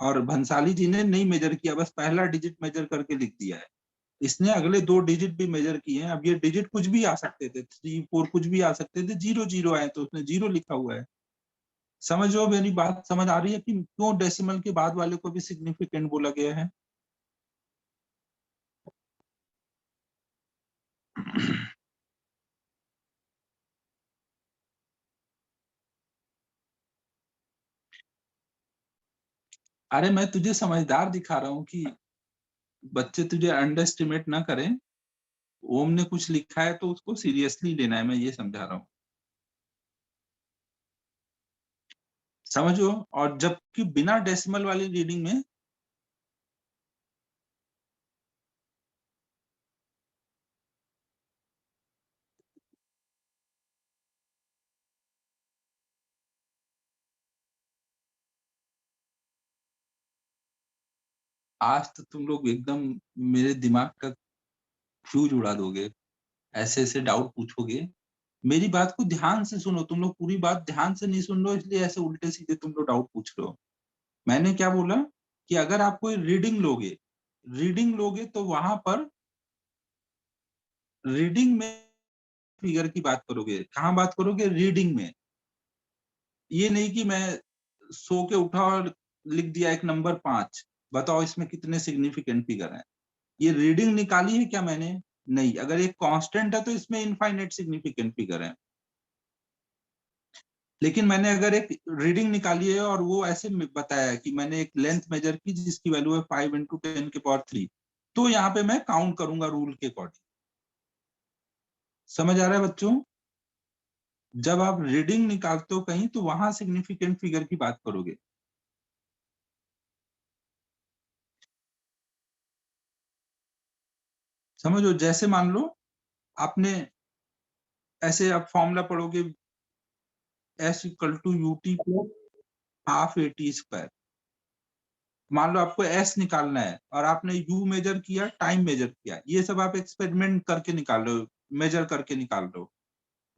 और भंसाली जी ने नहीं मेजर किया, बस पहला डिजिट मेजर करके लिख दिया है। इसने अगले 2 डिजिट भी मेजर किए हैं। अब ये डिजिट कुछ भी आ सकते थे, 3 4 कुछ भी आ सकते थे, 0 0 आए तो उसने 0 लिखा हुआ है। समझो, मेरी बात समझ आ रही है कि क्यों डेसिमल के बाद वाले को भी सिग्निफिकेंट बोला गया है? अरे मैं तुझे समझदार दिखा रहा हूँ कि बच्चे तुझे अंडर एस्टिमेट ना करें। ओम ने कुछ लिखा है तो उसको सीरियसली लेना है, मैं ये समझा रहा हूँ, समझो। और जबकि बिना डेसिमल वाली रीडिंग में आज तो तुम लोग एकदम मेरे दिमाग का फ्यूज उड़ा दोगे, ऐसे ऐसे डाउट पूछोगे। मेरी बात को ध्यान से सुनो, तुम लोग पूरी बात ध्यान से नहीं सुन रहे हो, इसलिए ऐसे उल्टे सीधे तुम लोग डाउट पूछ रहे हो। मैंने क्या बोला कि अगर आप कोई रीडिंग लोगे तो वहां पर रीडिंग में फिगर की बात करोगे। कहाँ बात करोगे? रीडिंग में। ये नहीं कि मैं सो के उठा और लिख दिया एक नंबर 5, बताओ इसमें कितने सिग्निफिकेंट फिगर हैं। ये रीडिंग निकाली है क्या मैंने? नहीं। अगर एक कांस्टेंट है तो इसमें इनफाइनाइट सिग्निफिकेंट फिगर है। लेकिन मैंने अगर एक रीडिंग निकाली है और वो ऐसे बताया कि मैंने एक लेंथ मेजर की जिसकी वैल्यू है 5 × 10⁻³ तो यहाँ पे मैं काउंट करूंगा रूल के अकॉर्डिंग। समझ आ रहा है बच्चों? जब आप रीडिंग निकालते हो कहीं तो वहां सिग्निफिकेंट फिगर की बात करोगे। समझो, जैसे मान लो आपने ऐसे आप फॉर्मूला पढ़ोगे S = UT+½ AT²। मान लो आपको S निकालना है और आपने U मेजर किया, टाइम मेजर किया, ये सब आप एक्सपेरिमेंट करके निकाल लो, मेजर करके निकाल लो,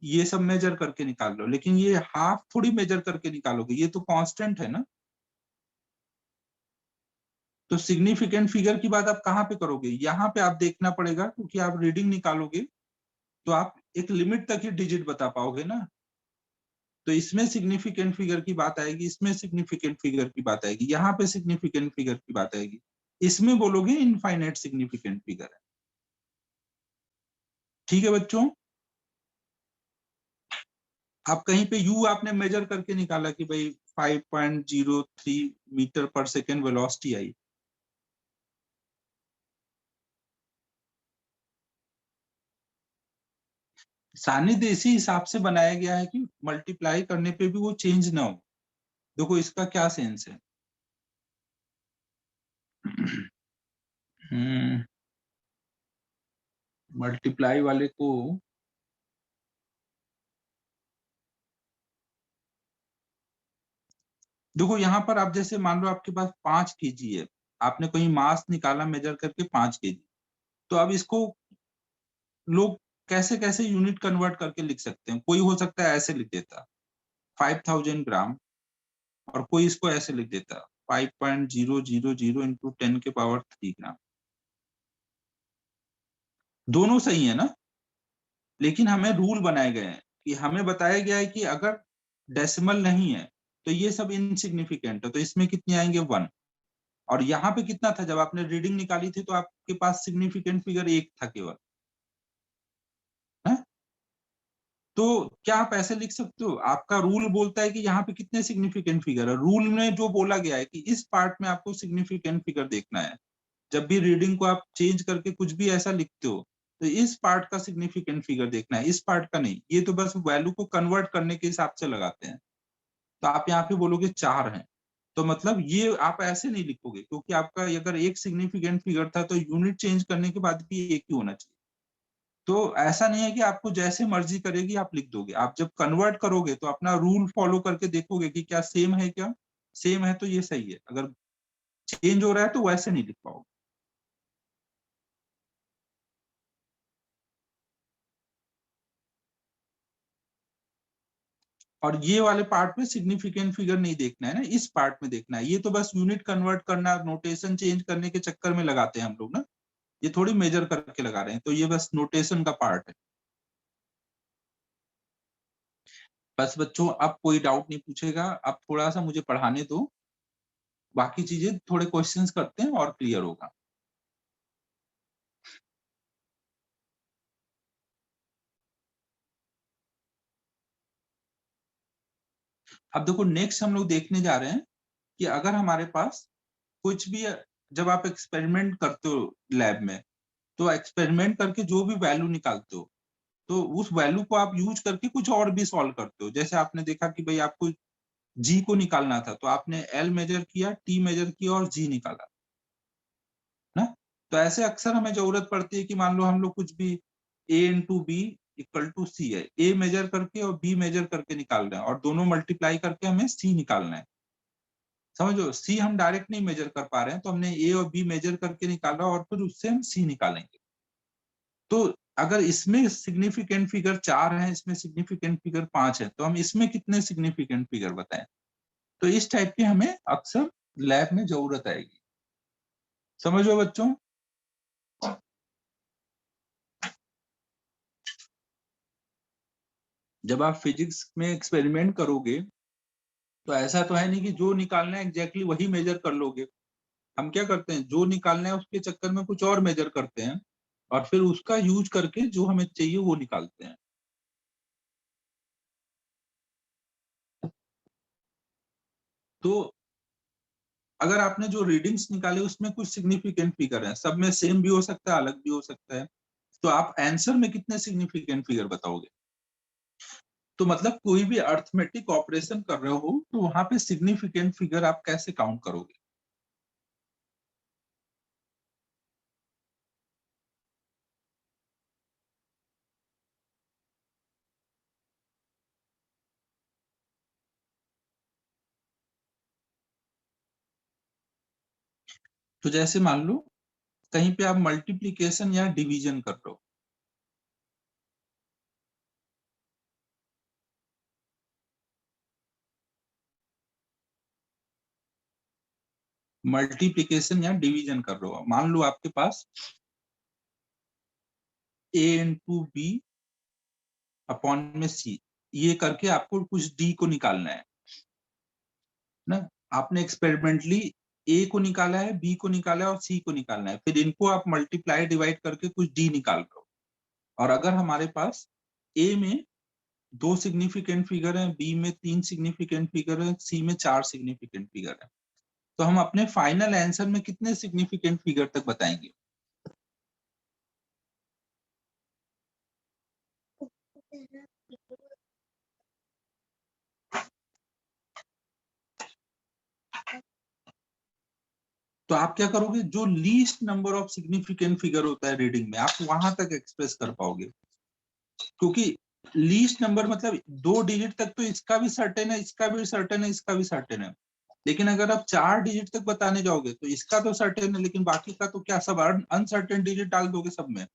ये सब मेजर करके निकाल लो, लेकिन ये हाफ थोड़ी मेजर करके निकालोगे, ये तो कांस्टेंट है ना। तो सिग्निफिकेंट फिगर की बात आप कहाँ पे करोगे? यहाँ पे आप देखना पड़ेगा, क्योंकि आप रीडिंग निकालोगे तो आप एक लिमिट तक ही डिजिट बता पाओगे ना। तो इसमें सिग्निफिकेंट फिगर की बात आएगी, इसमें सिग्निफिकेंट फिगर की बात आएगी, यहाँ पे सिग्निफिकेंट फिगर की बात आएगी, इसमें बोलोगे इनफाइनाइट सिग्निफिकेंट फिगर है। ठीक है बच्चों? आप कहीं पे यू आपने मेजर करके निकाला कि भाई 5.03 मीटर पर सेकेंड वेलोसिटी आई। सानिध्य इसी हिसाब से बनाया गया है कि मल्टीप्लाई करने पे भी वो चेंज ना हो। देखो इसका क्या सेंस है। मल्टीप्लाई वाले को देखो, यहाँ पर आप जैसे मान लो आपके पास 5 kg है, आपने कहीं मास निकाला मेजर करके 5 kg, तो अब इसको लोग कैसे कैसे यूनिट कन्वर्ट करके लिख सकते हैं। कोई हो सकता है ऐसे लिख देता 5000 ग्राम, और कोई इसको ऐसे लिख देता 5.000 × 10⁻³ दोनों सही है ना। लेकिन हमें रूल बनाए गए हैं कि हमें बताया गया है कि अगर डेसिमल नहीं है तो ये सब इनसिग्निफिकेंट है, तो इसमें कितने आएंगे? 1। और यहाँ पे कितना था? जब आपने रीडिंग निकाली थी तो आपके पास सिग्निफिकेंट फिगर 1 था केवल, है? तो क्या आप ऐसे लिख सकते हो? आपका रूल बोलता है कि यहाँ पे कितने सिग्निफिकेंट फिगर है। रूल में जो बोला गया है कि इस पार्ट में आपको सिग्निफिकेंट फिगर देखना है। जब भी रीडिंग को आप चेंज करके कुछ भी ऐसा लिखते हो तो इस पार्ट का सिग्निफिकेंट फिगर देखना है, इस पार्ट का नहीं। ये तो बस वैल्यू को कन्वर्ट करने के हिसाब से लगाते हैं। तो आप यहाँ पे बोलोगे 4 है, तो मतलब ये आप ऐसे नहीं लिखोगे, क्योंकि आपका अगर एक सिग्निफिकेंट फिगर था तो यूनिट चेंज करने के बाद भी एक ही होना चाहिए। तो ऐसा नहीं है कि आपको जैसे मर्जी करेगी आप लिख दोगे। आप जब कन्वर्ट करोगे तो अपना रूल फॉलो करके देखोगे कि क्या सेम है, क्या सेम है तो ये सही है, अगर चेंज हो रहा है तो वैसे नहीं लिख पाओगे। और ये वाले पार्ट में सिग्निफिकेंट फिगर नहीं देखना है ना, इस पार्ट में देखना है। ये तो बस यूनिट कन्वर्ट करना, नोटेशन चेंज करने के चक्कर में लगाते हैं हम लोग ना, ये थोड़ी मेजर करके लगा रहे हैं। तो ये बस नोटेशन का पार्ट है। बस बच्चों, अब कोई डाउट नहीं पूछेगा, अब थोड़ा सा मुझे पढ़ाने दो, बाकी चीजें थोड़े क्वेश्चंस करते हैं और क्लियर होगा। अब देखो नेक्स्ट हम लोग देखने जा रहे हैं कि अगर हमारे पास कुछ भी जब आप एक्सपेरिमेंट करते हो लैब में, तो एक्सपेरिमेंट करके जो भी वैल्यू निकालते हो, तो उस वैल्यू को आप यूज करके कुछ और भी सॉल्व करते हो। जैसे आपने देखा कि भाई आपको जी को निकालना था, तो आपने एल मेजर किया, टी मेजर किया और जी निकाला ना। तो ऐसे अक्सर हमें जरूरत पड़ती है कि मान लो हम लोग कुछ भी ए इंटू बी इक्वल टू सी है, ए मेजर करके और बी मेजर करके निकाल रहे हैं और दोनों मल्टीप्लाई करके हमें सी निकालना है। समझो, सी हम डायरेक्ट नहीं मेजर कर पा रहे हैं, तो हमने ए और बी मेजर करके निकाला और फिर उससे हम सी निकालेंगे। तो अगर इसमें सिग्निफिकेंट फिगर 4 है, इसमें सिग्निफिकेंट फिगर 5 है, तो हम इसमें कितने सिग्निफिकेंट फिगर बताएं। तो इस टाइप की हमें अक्सर लैब में जरूरत आएगी। समझो बच्चों। जब आप फिजिक्स में एक्सपेरिमेंट करोगे, तो ऐसा तो है नहीं कि जो निकालना है एग्जैक्टली वही मेजर कर लोगे। हम क्या करते हैं, जो निकालना है उसके चक्कर में कुछ और मेजर करते हैं और फिर उसका यूज करके जो हमें चाहिए वो निकालते हैं। तो अगर आपने जो रीडिंग्स निकाले उसमें कुछ सिग्निफिकेंट फिगर है, सब में सेम भी हो सकता है, अलग भी हो सकता है, तो आप आंसर में कितने सिग्निफिकेंट फिगर बताओगे। तो मतलब कोई भी अर्थमेटिक ऑपरेशन कर रहे हो तो वहां पे सिग्निफिकेंट फिगर आप कैसे काउंट करोगे। तो जैसे मान लो कहीं पे आप मल्टीप्लीकेशन या डिवीजन कर रहे हो, मल्टीप्लीकेशन या डिवीजन कर रहे हो, मान लो आपके पास ए इंटू बी अपॉन में सी, ये करके आपको कुछ डी को निकालना है ना। आपने एक्सपेरिमेंटली ए को निकाला है, बी को निकाला है और सी को निकालना है, फिर इनको आप मल्टीप्लाई डिवाइड करके कुछ डी निकाल रहे हो। और अगर हमारे पास ए में 2 सिग्निफिकेंट फिगर है, बी में 3 सिग्निफिकेंट फिगर है, सी में 4 सिग्निफिकेंट फिगर है, तो हम अपने फाइनल आंसर में कितने सिग्निफिकेंट फिगर तक बताएंगे। तो आप क्या करोगे, जो least number of significant figure होता है रीडिंग में, आप वहां तक एक्सप्रेस कर पाओगे। क्योंकि लीस्ट नंबर मतलब 2 डिजिट तक तो इसका भी सर्टेन है, इसका भी सर्टेन है, इसका भी सर्टेन है। लेकिन अगर आप 4 डिजिट तक बताने जाओगे तो इसका तो सर्टेन है, लेकिन बाकी का तो क्या सब अनसर्टेन डिजिट डाल दोगे सब में।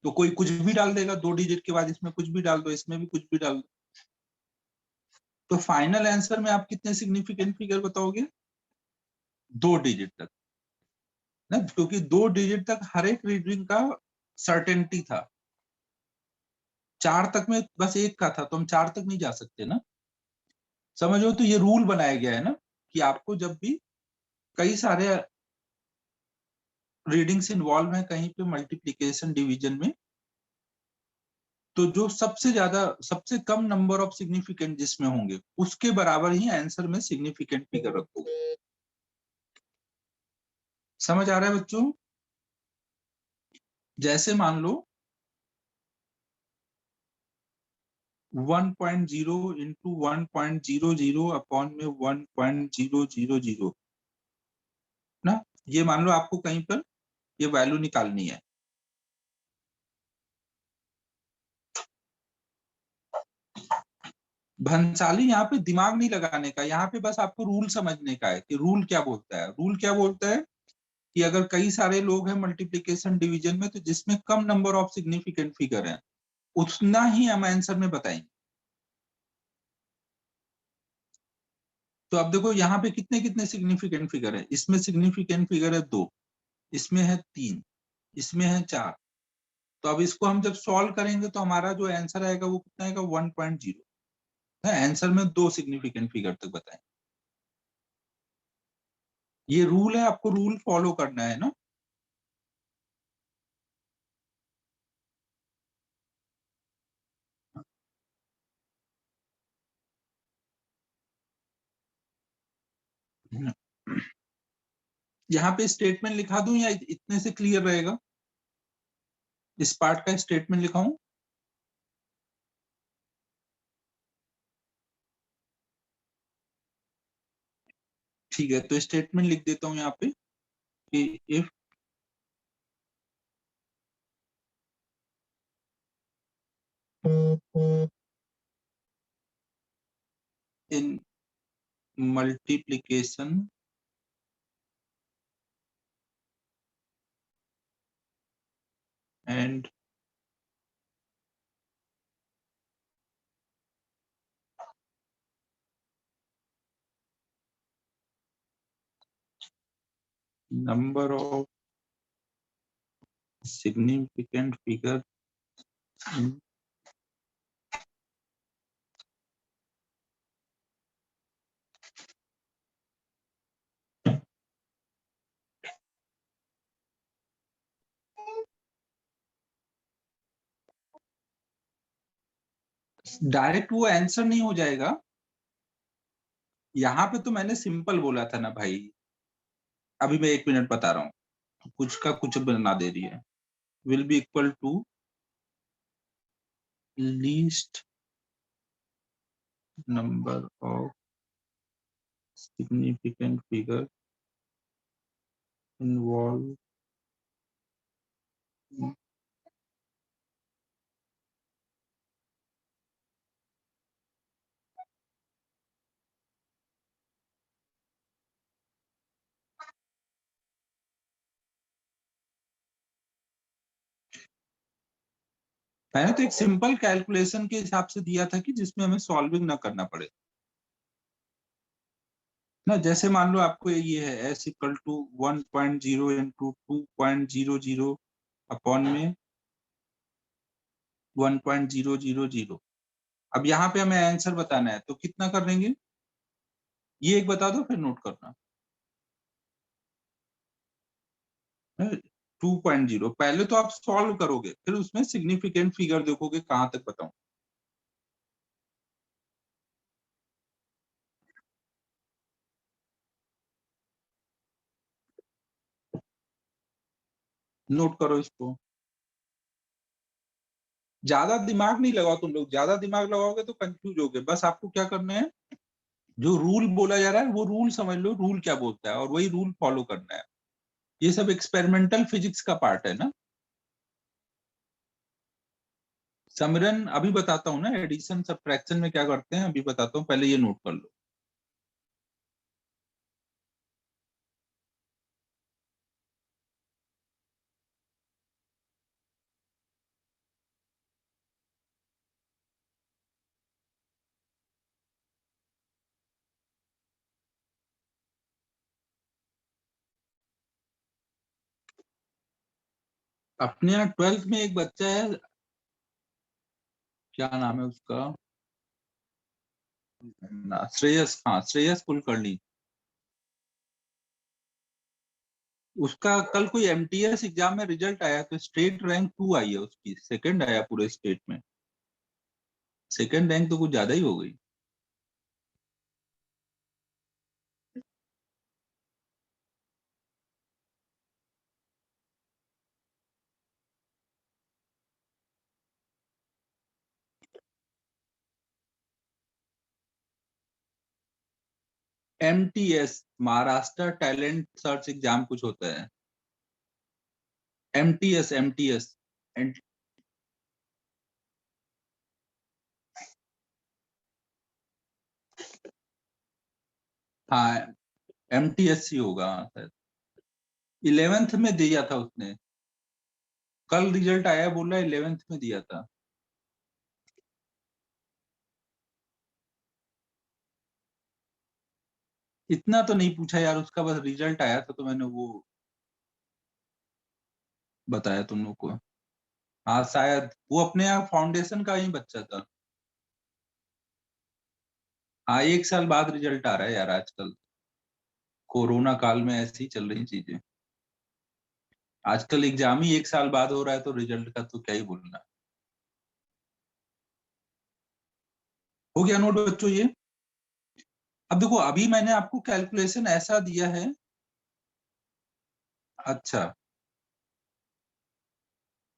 तो कोई कुछ भी डाल देगा, 2 डिजिट के बाद इसमें कुछ भी डाल दो, इसमें भी कुछ भी डाल दो। तो फाइनल आंसर में आप कितने सिग्निफिकेंट फिगर बताओगे, 2 डिजिट तक ना, क्योंकि 2 डिजिट तक हर एक रीडिंग का सर्टेनिटी था। 4 तक में बस एक का था, तो हम 4 तक नहीं जा सकते ना। समझो, तो ये रूल बनाया गया है ना कि आपको जब भी कई सारे रीडिंग्स इन्वॉल्व हैं कहीं पे मल्टीप्लिकेशन डिवीजन में, तो जो सबसे ज्यादा सबसे कम नंबर ऑफ सिग्निफिकेंट जिसमें होंगे उसके बराबर ही आंसर में सिग्निफिकेंट फिगर रखोगे। समझ आ रहा है बच्चों। जैसे मान लो 1.0 इंटू 1.00 अपॉन में 1.000 ना, ये मान लो आपको कहीं पर ये वैल्यू निकालनी है। भंसाली यहाँ पे दिमाग नहीं लगाने का, यहाँ पे बस आपको रूल समझने का है कि रूल क्या बोलता है। रूल क्या बोलता है कि अगर कई सारे लोग हैं मल्टीप्लिकेशन डिवीजन में, तो जिसमें कम नंबर ऑफ सिग्निफिकेंट फिगर है उतना ही हम आंसर में बताएंगे। तो अब देखो यहाँ पे कितने कितने सिग्निफिकेंट फिगर है, इसमें सिग्निफिकेंट फिगर है 2, इसमें है 3, इसमें है 4। तो अब इसको हम जब सॉल्व करेंगे तो हमारा जो आंसर आएगा वो कितना आएगा, 1.0 है। आंसर में 2 सिग्निफिकेंट फिगर तक बताएं। ये रूल है, आपको रूल फॉलो करना है ना। यहाँ पे स्टेटमेंट लिखा दूं या इतने से क्लियर रहेगा? इस पार्ट का स्टेटमेंट लिखाऊं? ठीक है, तो स्टेटमेंट लिख देता हूं यहाँ पे कि if in multiplication and number of significant figure in direct वो आंसर नहीं हो जाएगा। यहाँ पे तो मैंने सिंपल बोला था ना भाई, अभी मैं 1 मिनट बता रहा हूँ, कुछ का कुछ बना दे रही है। Will be equal to least number of significant figure involve मैंने तो एक सिंपल कैलकुलेशन के हिसाब से दिया था कि जिसमें हमें सॉल्विंग ना करना पड़े ना। जैसे मान लो आपको ये है s equal to 1.0 into 2.000 upon में 1.000। अब यहाँ पे हमें आंसर बताना है, तो कितना कर देंगे ये एक बता दो, फिर नोट करना। 2.0 पहले तो आप सॉल्व करोगे, फिर उसमें सिग्निफिकेंट फिगर देखोगे कहां तक बताऊं। नोट करो इसको। ज्यादा दिमाग नहीं लगाओ तुम लोग, ज्यादा दिमाग लगाओगे तो कंफ्यूज होगे। बस आपको क्या करना है, जो रूल बोला जा रहा है वो रूल समझ लो, रूल क्या बोलता है और वही रूल फॉलो करना है। ये सब एक्सपेरिमेंटल फिजिक्स का पार्ट है ना। समरन अभी बताता हूँ ना, एडिशन सब्ट्रैक्शन में क्या करते हैं अभी बताता हूँ, पहले ये नोट कर लो। अपने यहाँ 12th में एक बच्चा है, क्या नाम है उसका, श्रेयस, हाँ श्रेयस कुलकर्णी। उसका कल कोई एमटीएस एग्जाम में रिजल्ट आया तो स्टेट रैंक 2 आई है उसकी, सेकंड आया पूरे स्टेट में। सेकंड रैंक तो कुछ ज्यादा ही हो गई। MTS Maharashtra talent search exam कुछ होता है। MTS MTS. हाँ एमटीएस ही होगा शायद। 11th में दिया था उसने, कल रिजल्ट आया, बोल रहा है 11th में दिया था। इतना तो नहीं पूछा यार उसका, बस रिजल्ट आया था तो मैंने वो बताया तुम लोग को। हाँ शायद वो अपने यहाँ फाउंडेशन का ही बच्चा था। हाँ 1 साल बाद रिजल्ट आ रहा है यार आजकल, कोरोना काल में ऐसी ही चल रही चीजें। आजकल एग्जाम ही 1 साल बाद हो रहा है, तो रिजल्ट का तो क्या ही बोलना। हो गया नोट बच्चों ये। अब देखो, अभी मैंने आपको कैलकुलेशन ऐसा दिया है अच्छा,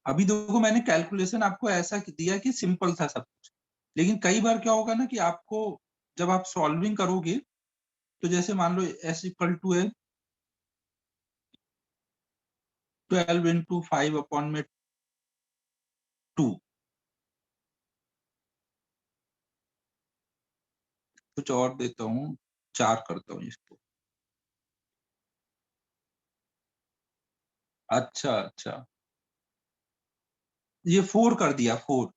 अभी देखो मैंने कैलकुलेशन आपको ऐसा दिया कि सिंपल था सब कुछ, लेकिन कई बार क्या होगा ना कि आपको जब आप सॉल्विंग करोगे तो जैसे मान लो s इक्वल टू है 12 इंटू 5 अपॉन में 2, कुछ और देता हूँ, 4 करता हूँ इसको। अच्छा अच्छा, ये 4 कर दिया, 4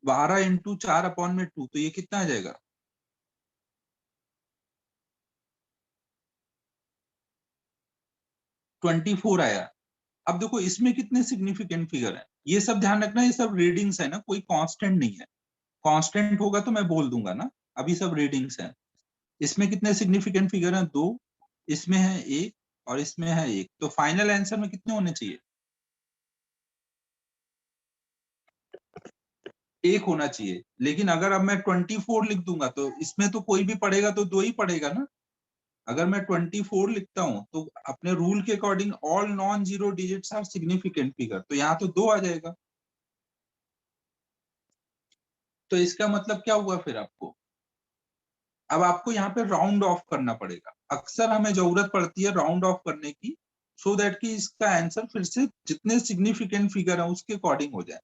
12 इंटू 4 अपॉन में 2, तो ये कितना आ जाएगा? 24 आया। अब देखो इसमें कितने सिग्निफिकेंट फिगर है, ये सब ध्यान रखना, ये सब रीडिंग्स है ना, कोई कांस्टेंट नहीं है। कांस्टेंट होगा तो मैं बोल दूंगा ना, अभी सब रीडिंग्स हैं। इसमें कितने सिग्निफिकेंट फिगर हैं? 2, इसमें है 1 और इसमें है 1, तो फाइनल आंसर में कितने होने चाहिए? 1 होना चाहिए। लेकिन अगर अब मैं 24 लिख दूंगा तो इसमें तो कोई भी पढ़ेगा तो 2 ही पढ़ेगा ना। अगर मैं 24 लिखता हूं तो अपने रूल के according all non zero digits are significant figure, तो यहाँ तो 2 आ जाएगा। तो इसका मतलब क्या हुआ फिर आपको? अब आपको यहाँ पे राउंड ऑफ करना पड़ेगा। अक्सर हमें जरूरत पड़ती है राउंड ऑफ करने की, सो दैट कि इसका आंसर फिर से जितने सिग्निफिकेंट फिगर है उसके अकॉर्डिंग हो जाए।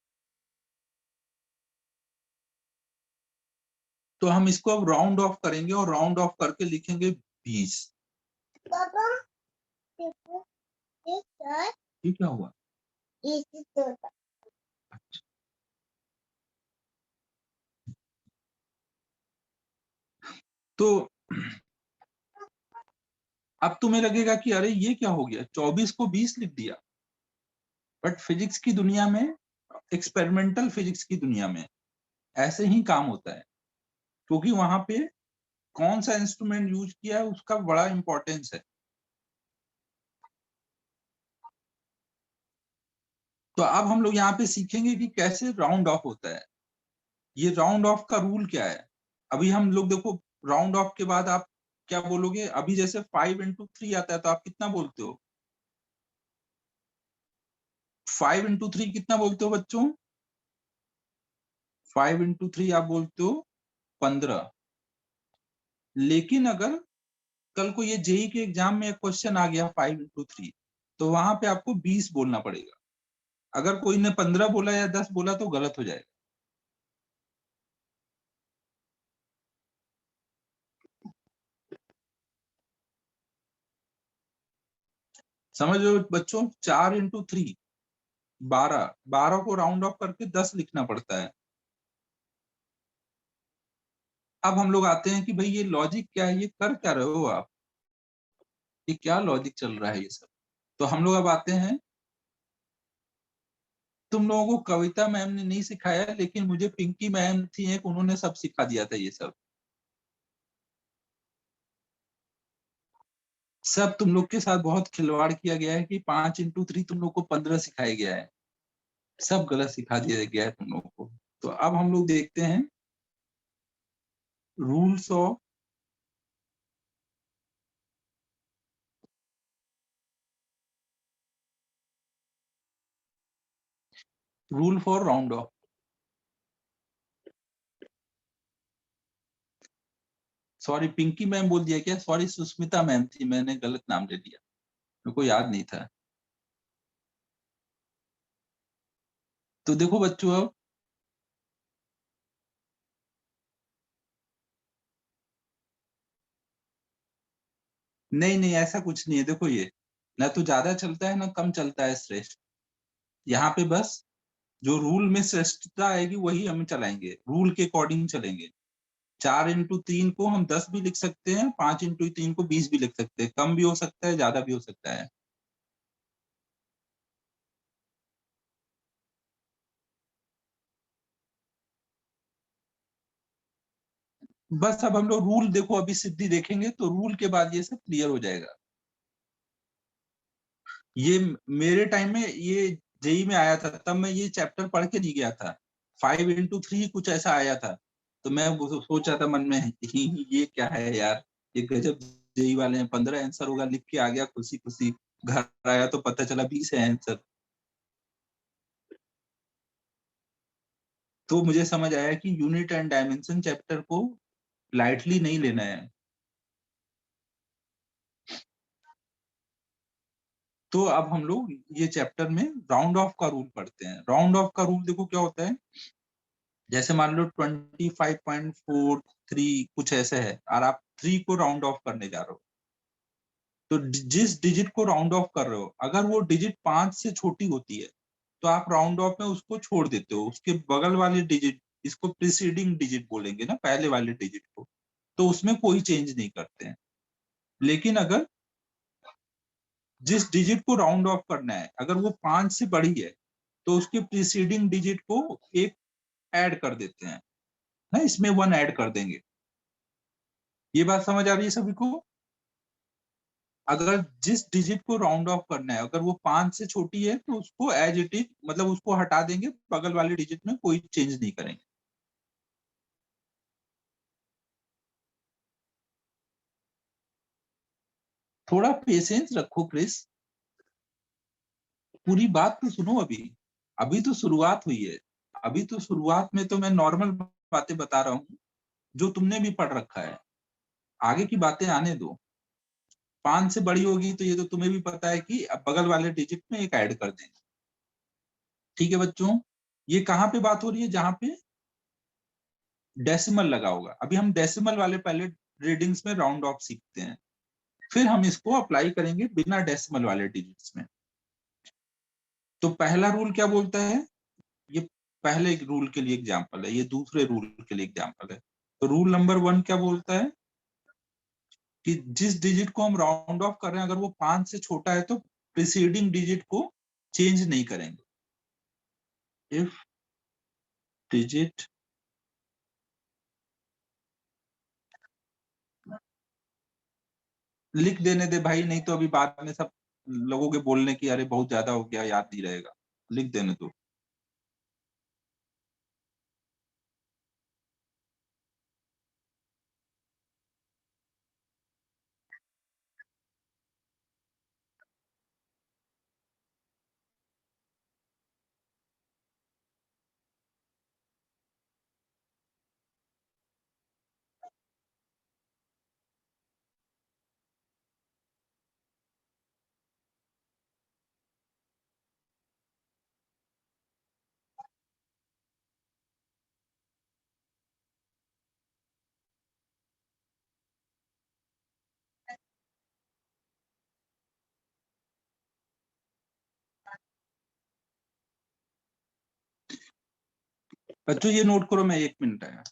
तो हम इसको अब राउंड ऑफ करेंगे और राउंड ऑफ करके लिखेंगे 20। पापा, देखो, ये क्या हुआ? तो अब तुम्हें लगेगा कि अरे ये क्या हो गया, 24 को 20 लिख दिया। बट फिजिक्स की दुनिया में, एक्सपेरिमेंटल फिजिक्स की दुनिया में ऐसे ही काम होता है, क्योंकि वहां पे कौन सा इंस्ट्रूमेंट यूज किया है उसका बड़ा इंपॉर्टेंस है। तो अब हम लोग यहाँ पे सीखेंगे कि कैसे राउंड ऑफ होता है। ये राउंड ऑफ का रूल क्या है? अभी हम लोग देखो, राउंड ऑफ के बाद आप क्या बोलोगे? अभी जैसे 5 इंटू 3 आता है तो आप कितना बोलते हो? 5 इंटू 3 कितना बोलते हो बच्चों? 5 इंटू 3 आप बोलते हो 15। लेकिन अगर कल को ये जेई के एग्जाम में एक क्वेश्चन आ गया 5 इंटू 3, तो वहां पे आपको 20 बोलना पड़ेगा। अगर कोई ने 15 बोला या 10 बोला तो गलत हो जाएगा। समझ लो बच्चों, 4 इंटू 3 12, 12 को राउंड ऑफ करके 10 लिखना पड़ता है। अब हम लोग आते हैं कि भाई ये लॉजिक क्या है, ये कर क्या रहे हो आप, ये क्या लॉजिक चल रहा है ये सब। तो हम लोग अब आते हैं, तुम लोगों को कविता मैम ने नहीं सिखाया, लेकिन मुझे पिंकी मैम थी एक, उन्होंने सब सिखा दिया था ये सब। सब तुम लोग के साथ बहुत खिलवाड़ किया गया है कि 5 इंटू 3 तुम लोग को 15 सिखाया गया है। सब गलत सिखा दिया गया है तुम लोगों को। तो अब हम लोग देखते हैं rules of rule for round off. Sorry Pinky ma'am बोल दिया क्या? सॉरी सुष्मिता मैम थी, मैंने गलत नाम ले लिया, मेरे को याद नहीं था। तो देखो बच्चों, अब नहीं नहीं ऐसा कुछ नहीं है। देखो ये ना तो ज्यादा चलता है ना कम चलता है श्रेष्ठ। यहाँ पे बस जो रूल में श्रेष्ठता आएगी वही हम चलाएंगे, रूल के अकॉर्डिंग चलेंगे। 4 इंटू 3 को हम 10 भी लिख सकते हैं, 5 इंटू 3 को 20 भी लिख सकते हैं, कम भी हो सकता है ज्यादा भी हो सकता है। बस अब हम लोग रूल देखो, अभी सिद्धि देखेंगे तो रूल के बाद ये सब क्लियर हो जाएगा। ये मेरे टाइम में ये जेई में आया था, तब मैं ये चैप्टर पढ़ के नहीं गया था। 5 इंटू 3 कुछ ऐसा आया था, तो मैं सोचा था मन में ये क्या है यार, ये गजब जेई वाले हैं, 15 आंसर होगा लिख के आ गया खुशी खुशी। घर आया तो पता चला 20 है आंसर। तो मुझे समझ आया कि यूनिट एंड डायमेंशन चैप्टर को लाइटली नहीं लेना है। तो अब हम लोग ये चैप्टर में राउंड ऑफ का रूल पढ़ते हैं। राउंड ऑफ का रूल देखो क्या होता है। जैसे मान लो 25.43 कुछ ऐसे है और आप 3 को राउंड ऑफ करने जा रहे हो, तो जिस डिजिट को राउंड ऑफ कर रहे हो अगर वो डिजिट 5 से छोटी होती है तो आप राउंड ऑफ में उसको छोड़ देते हो, उसके बगल वाले डिजिट, इसको प्रीसीडिंग डिजिट बोलेंगे ना, पहले वाले डिजिट को, तो उसमें कोई चेंज नहीं करते हैं। लेकिन अगर जिस डिजिट को राउंड ऑफ करना है अगर वो 5 से बड़ी है तो उसके प्रीसीडिंग डिजिट को एक ऐड कर देते हैं ना, इसमें 1 ऐड कर देंगे। ये बात समझ आ रही है सभी को। अगर जिस डिजिट को राउंड ऑफ करना है अगर वो 5 से छोटी है तो उसको एज इट इज, मतलब उसको हटा देंगे, बगल वाले डिजिट में कोई चेंज नहीं करेंगे। थोड़ा पेशेंस रखो क्रिस, पूरी बात तो सुनो। अभी अभी तो शुरुआत हुई है। अभी तो शुरुआत में तो मैं नॉर्मल बातें बता रहा हूँ जो तुमने भी पढ़ रखा है। आगे की बातें आने दो। 5 से बड़ी होगी तो ये तो तुम्हें भी पता है कि अब बगल वाले डिजिट में एक ऐड कर देंगे। ठीक है बच्चों, ये कहाँ पे बात हो रही है जहां पे डेसिमल लगा होगा। अभी हम डेसिमल वाले पहले रीडिंग्स में राउंड ऑफ सीखते हैं, फिर हम इसको अप्लाई करेंगे बिना डेसिमल वाले डिजिट्स में। तो पहला रूल क्या बोलता है, ये पहले रूल के लिए एग्जांपल है, ये दूसरे रूल के लिए एग्जांपल है। तो रूल नंबर 1 क्या बोलता है कि जिस डिजिट को हम राउंड ऑफ कर रहे हैं अगर वो 5 से छोटा है तो प्रीसीडिंग डिजिट को चेंज नहीं करेंगे। इफ डिजिट लिख देने दे भाई, नहीं तो अभी बाद में सब लोगों के बोलने की अरे बहुत ज्यादा हो गया याद नहीं रहेगा, लिख देने दो। बच्चों ये नोट करो, मैं 1 मिनट आया।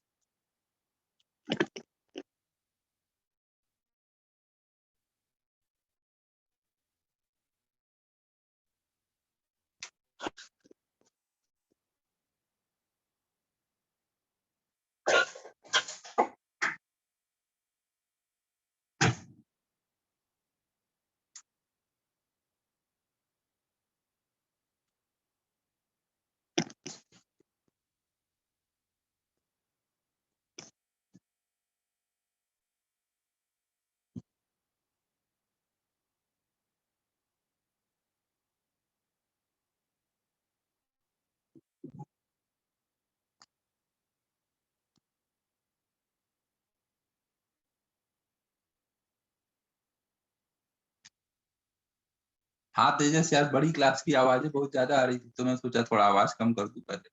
हाँ तेजस यार, बड़ी क्लास की आवाजें बहुत ज्यादा आ रही थी तो मैं सोचा थोड़ा आवाज कम कर दूं पहले।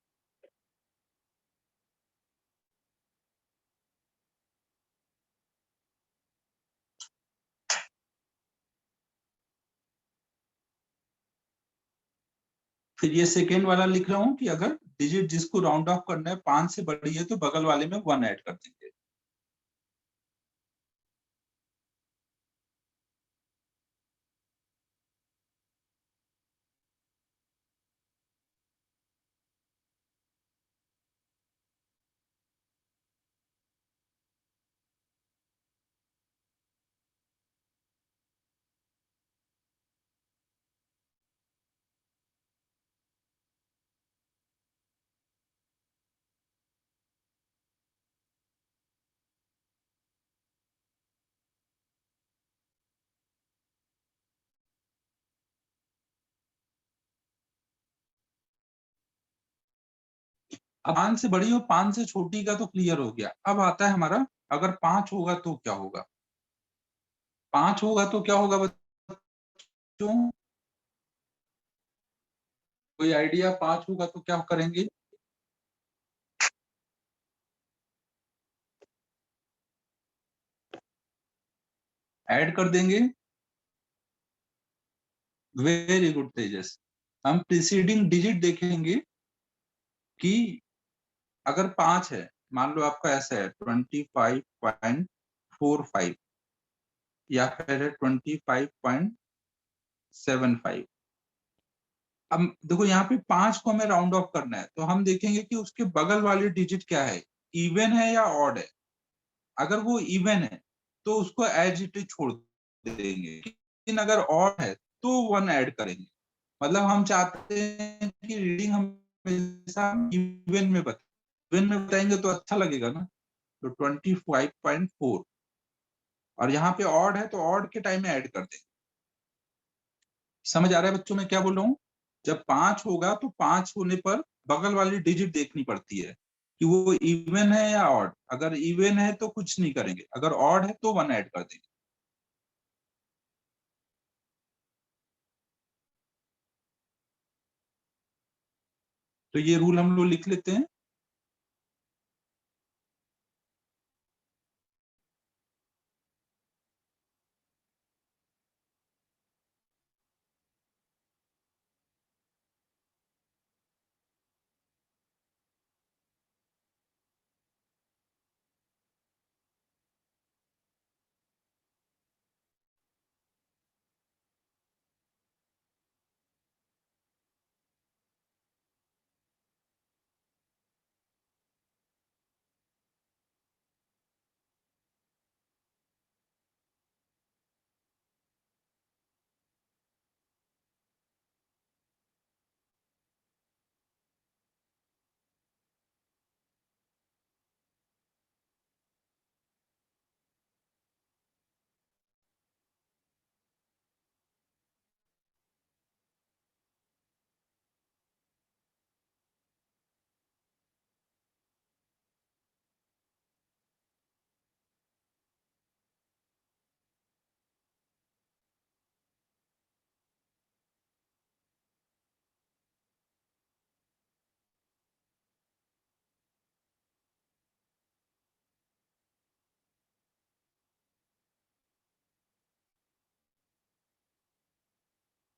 फिर ये सेकेंड वाला लिख रहा हूँ कि अगर डिजिट जिसको राउंड ऑफ करना है 5 से बड़ी है तो बगल वाले में 1 ऐड कर देंगे। अब 5 से बड़ी और 5 से छोटी का तो क्लियर हो गया। अब आता है हमारा, अगर 5 होगा तो क्या होगा? 5 होगा तो क्या होगा बच्चों? कोई आइडिया? 5 होगा तो क्या करेंगे? ऐड कर देंगे। वेरी गुड तेजस। हम प्रीसीडिंग डिजिट देखेंगे कि अगर 5 है, मान लो आपका ऐसा है 25.45 या फिर है 25.75। अब देखो यहाँ पे 5 को हमें राउंड ऑफ करना है, तो हम देखेंगे कि उसके बगल वाली डिजिट क्या है, इवन है या ऑड है। अगर वो इवन है तो उसको एज इट इज छोड़ देंगे, लेकिन अगर ऑड है तो 1 ऐड करेंगे। मतलब हम चाहते हैं कि रीडिंग हमेशा इवन में इवन में बताएंगे तो अच्छा लगेगा ना। तो 25.4, और यहाँ पे ऑड है तो ऑड के टाइम में ऐड कर देंगे। समझ आ रहा है बच्चों मैं क्या बोल रहा हूँ? जब 5 होगा तो 5 होने पर बगल वाली डिजिट देखनी पड़ती है कि वो इवन है या ऑड। अगर इवन है तो कुछ नहीं करेंगे, अगर ऑड है तो 1 ऐड कर देंगे। तो ये रूल हम लोग लिख लेते हैं।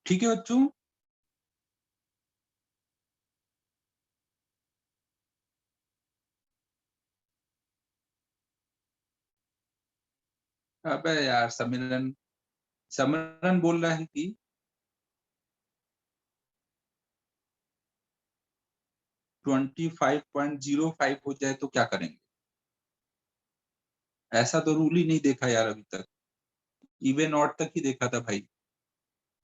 ठीक है बच्चों। अबे यार समिरन, समरन बोल रहा है कि 25.05 हो जाए तो क्या करेंगे? ऐसा तो रूल ही नहीं देखा यार अभी तक। इवन ऑड तक ही देखा था भाई।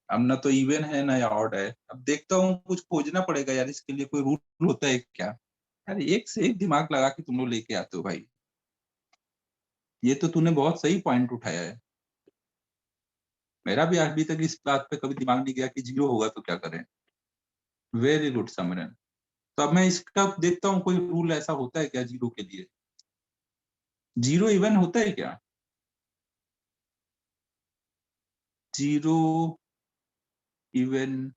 अब ना तो इवन है ना या ऑड है। अब देखता हूँ, कुछ खोजना पड़ेगा यार, इसके लिए कोई रूल होता है क्या? यार एक से एक दिमाग लगा के तुम लोग लेके आते हो भाई। ये तो तूने बहुत सही पॉइंट उठाया है। मेरा भी अभी तक इस बात पे कभी दिमाग नहीं गया कि 0 होगा तो क्या करें। Very good Samran. तो अब मैं इसका देखता हूँ कोई रूल ऐसा होता है क्या 0 के लिए? 0 इवन होता है क्या? 0 इवन,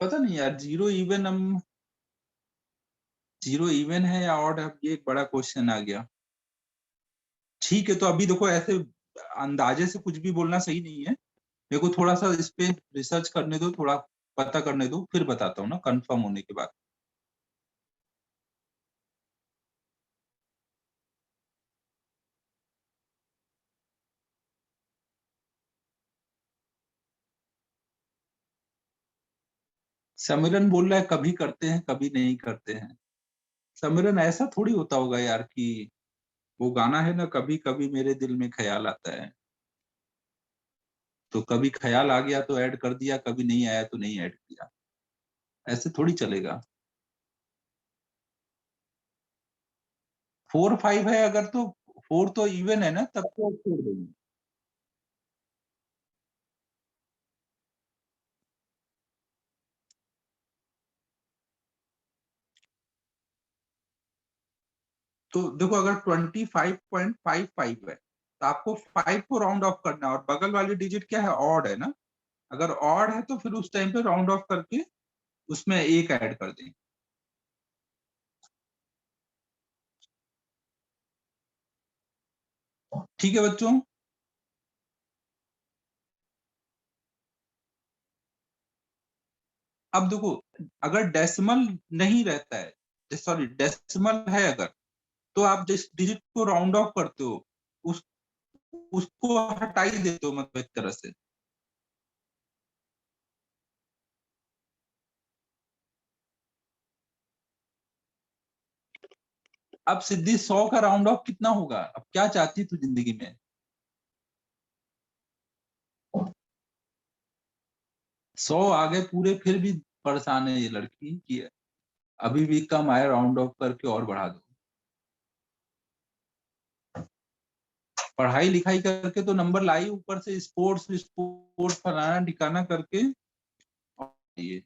पता नहीं यार। 0 इवन, हम 0 इवन है या ऑड है, अब ये एक बड़ा क्वेश्चन आ गया। ठीक है, तो अभी देखो ऐसे अंदाजे से कुछ भी बोलना सही नहीं है। मेरे को थोड़ा सा इस पे रिसर्च करने दो, थोड़ा पता करने दो, फिर बताता हूँ ना कंफर्म होने के बाद। समिरन बोल रहा है कभी करते हैं कभी नहीं करते हैं। समिरन ऐसा थोड़ी होता होगा यार कि वो गाना है ना, कभी कभी मेरे दिल में ख्याल आता है, तो कभी ख्याल आ गया तो ऐड कर दिया, कभी नहीं आया तो नहीं ऐड किया। ऐसे थोड़ी चलेगा। 4 5 है अगर, तो 4 तो इवन है ना, तब तो छोड़ देंगे। तो देखो अगर 25.55 है तो आपको 5 को राउंड ऑफ करना है और बगल वाली डिजिट क्या है, ऑड है ना। अगर ऑड है तो फिर उस टाइम पे राउंड ऑफ करके उसमें 1 ऐड कर दें। ठीक है बच्चों। अब देखो अगर डेसिमल नहीं रहता है, सॉरी डेसिमल है अगर, तो आप जिस डिजिट को राउंड ऑफ करते हो उस उसको हटा ही देते हो, मतलब एक तरह से। अब सिद्धि 100 का राउंड ऑफ कितना होगा, अब क्या चाहती तू जिंदगी में? 100 आगे पूरे, फिर भी परेशान है ये लड़की कि अभी भी कम आए, राउंड ऑफ करके और बढ़ा दो। पढ़ाई लिखाई करके तो नंबर लाई, ऊपर से स्पोर्ट्स स्पोर्ट्स फलाना ठिकाना करके। ये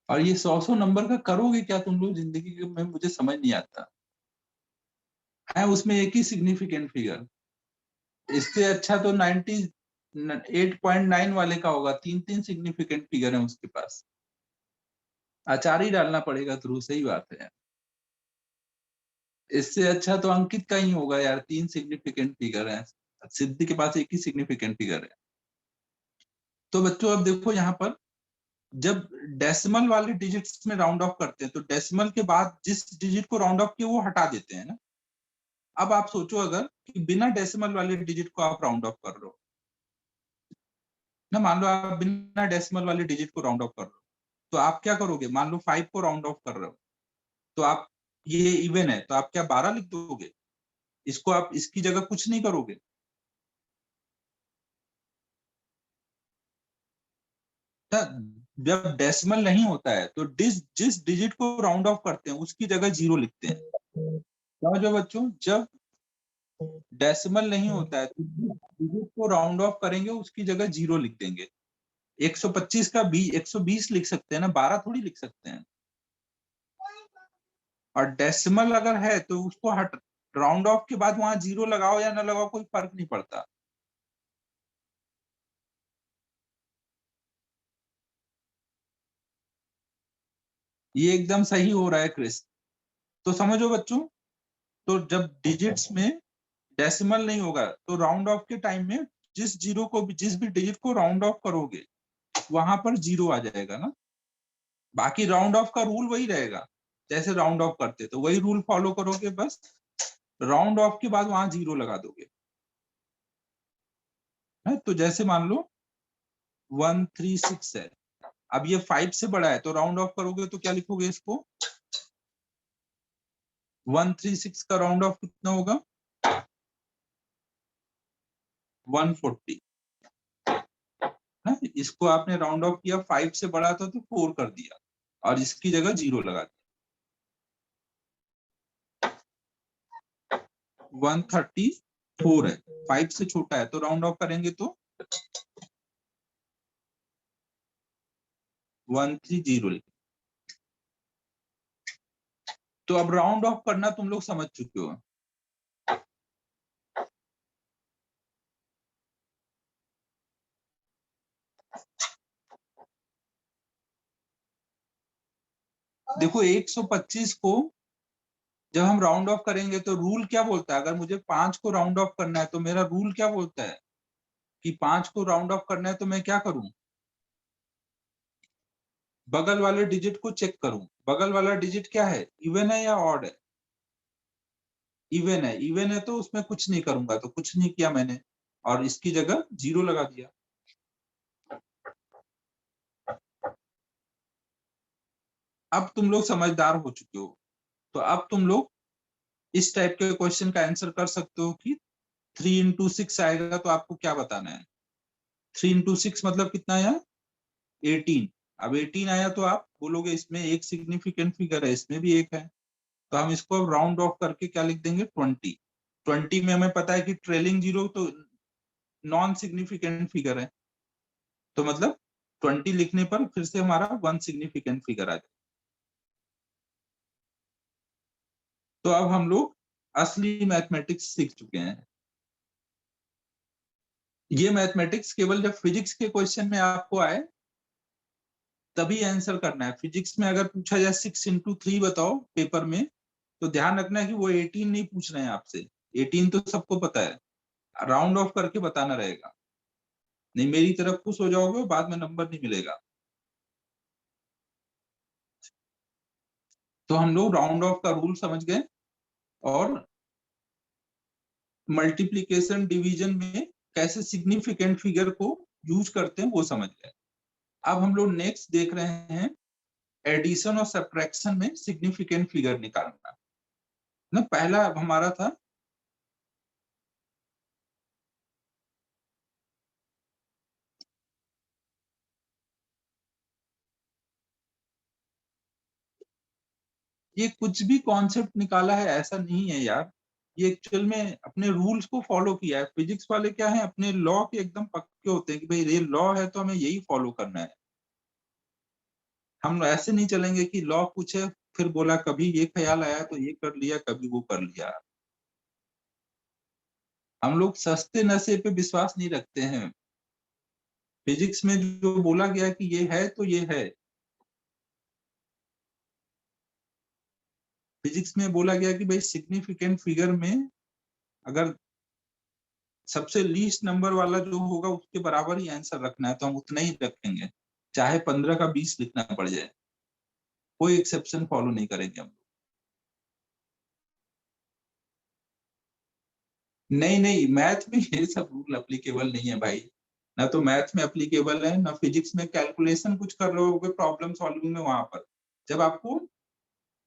और ये 100 नंबर का करोगे क्या तुम लोग जिंदगी में, मुझे समझ नहीं आता है। उसमें एक ही सिग्निफिकेंट फिगर, इससे अच्छा तो 98.9 वाले का होगा, 3 सिग्निफिकेंट फिगर है उसके पास। अचार ही डालना पड़ेगा थ्रू, सही बात है। इससे अच्छा तो अंकित का ही होगा यार, 3 सिग्निफिकेंट फिगर है, सिद्धि के पास एक ही सिग्निफिकेंट फिगर है। तो बच्चों अब देखो यहाँ पर, जब डेसिमल वाले डिजिट्स में राउंड ऑफ करते हैं तो डेसिमल के बाद जिस डिजिट को राउंड ऑफ किया वो हटा देते हैं ना। अब आप सोचो अगर कि बिना डेसिमल वाले डिजिट को आप राउंड ऑफ कर रहे हो ना, मान लो आप बिना डेसिमल वाले डिजिट को राउंड ऑफ कर रहे हो, तो आप क्या करोगे? मान लो 5 को राउंड ऑफ कर रहे हो, तो आप, ये इवन है तो आप क्या 12 लिख दोगे? इसको आप इसकी जगह कुछ नहीं करोगे ना? जब डेसिमल नहीं होता है तो जिस डिजिट को राउंड ऑफ करते हैं उसकी जगह 0 लिखते हैं। समझो बच्चों, जब डेसिमल नहीं होता है तो डिजिट को राउंड ऑफ करेंगे उसकी जगह 0 लिख देंगे। 125 का 120 लिख सकते हैं ना, 12 थोड़ी लिख सकते हैं। और डेसिमल अगर है तो उसको हट, राउंड ऑफ के बाद वहां 0 लगाओ या ना लगाओ कोई फर्क नहीं पड़ता। ये एकदम सही हो रहा है क्रिस। तो समझो बच्चों, तो जब डिजिट्स में डेसिमल नहीं होगा तो राउंड ऑफ के टाइम में जिस जीरो को भी, जिस भी डिजिट को राउंड ऑफ करोगे वहां पर 0 आ जाएगा ना। बाकी राउंड ऑफ का रूल वही रहेगा, जैसे राउंड ऑफ करते तो वही रूल फॉलो करोगे, बस राउंड ऑफ के बाद वहां 0 लगा दोगे है। तो जैसे मान लो 136 है, अब ये 5 से बड़ा है तो राउंड ऑफ करोगे तो क्या लिखोगे इसको? 136 का राउंड ऑफ कितना होगा? 140 है। इसको आपने राउंड ऑफ किया, 5 से बड़ा था तो 4 कर दिया और इसकी जगह 0 लगा दिया। 134 है, 5 से छोटा है तो राउंड ऑफ करेंगे तो 130। तो अब राउंड ऑफ करना तुम लोग समझ चुके हो। देखो 125 को जब हम राउंड ऑफ करेंगे तो रूल क्या बोलता है, अगर मुझे 5 को राउंड ऑफ करना है तो मेरा रूल क्या बोलता है कि 5 को राउंड ऑफ करना है तो मैं क्या करूं? बगल वाले डिजिट को चेक करूं। बगल वाला डिजिट क्या है, इवन है या ऑड है? इवन है। इवन है तो उसमें कुछ नहीं करूंगा, तो कुछ नहीं किया मैंने और इसकी जगह 0 लगा दिया। अब तुम लोग समझदार हो चुके हो, तो अब तुम लोग इस टाइप के क्वेश्चन का आंसर कर सकते हो कि 3 into 6 आएगा तो आपको क्या बताना है। 3 into 6 मतलब कितना आया? 18। अब 18 आया तो आप बोलोगे इसमें एक सिग्निफिकेंट फिगर है, इसमें भी एक है, तो हम इसको राउंड ऑफ करके क्या लिख देंगे? 20। 20 में हमें पता है कि ट्रेलिंग 0 तो नॉन सिग्निफिकेंट फिगर है, तो मतलब 20 लिखने पर फिर से हमारा 1 सिग्निफिकेंट फिगर आ जाए। तो अब हम लोग असली मैथमेटिक्स सीख चुके हैं। ये मैथमेटिक्स केवल जब फिजिक्स के क्वेश्चन में आपको आए तभी आंसर करना है। फिजिक्स में अगर पूछा जाए 6 into 3 बताओ पेपर में, तो ध्यान रखना है कि वो 18 नहीं पूछ रहे हैं आपसे। 18 तो सबको पता है, राउंड ऑफ करके बताना रहेगा, नहीं मेरी तरफ खुश हो जाओगे बाद में नंबर नहीं मिलेगा। तो हम लोग राउंड ऑफ का रूल समझ गए और मल्टीप्लिकेशन डिवीजन में कैसे सिग्निफिकेंट फिगर को यूज करते हैं वो समझ गए। अब हम लोग नेक्स्ट देख रहे हैं एडिशन और सब्ट्रैक्शन में सिग्निफिकेंट फिगर निकालना। ना पहला हमारा था ये कुछ भी कॉन्सेप्ट निकाला है ऐसा नहीं है यार, ये एक्चुअल में अपने रूल्स को फॉलो किया है। फिजिक्स वाले क्या है अपने लॉ के एकदम पक्के होते हैं कि भाई ये लॉ है तो हमें यही फॉलो करना है। हम ऐसे नहीं चलेंगे कि लॉ पूछे फिर बोला कभी ये ख्याल आया तो ये कर लिया कभी वो कर लिया। हम लोग सस्ते नशे पे विश्वास नहीं रखते हैं। फिजिक्स में जो बोला गया कि ये है तो ये है। फिजिक्स में बोला गया कि भाई सिग्निफिकेंट फिगर में अगर सबसे लीस्ट नंबर वाला जो होगा उसके बराबर ही आंसर रखना है तो हम उतना ही रखेंगे, चाहे 15 का 20 लिखना पड़ जाए, कोई एक्सेप्शन फॉलो नहीं करेंगे हम। नहीं नहीं, मैथ में ये सब रूल एप्लीकेबल नहीं है भाई। ना तो मैथ में एप्लीकेबल है ना फिजिक्स में। कैलकुलेशन कुछ कर रहे हो प्रॉब्लम सॉल्विंग में, वहां पर जब आपको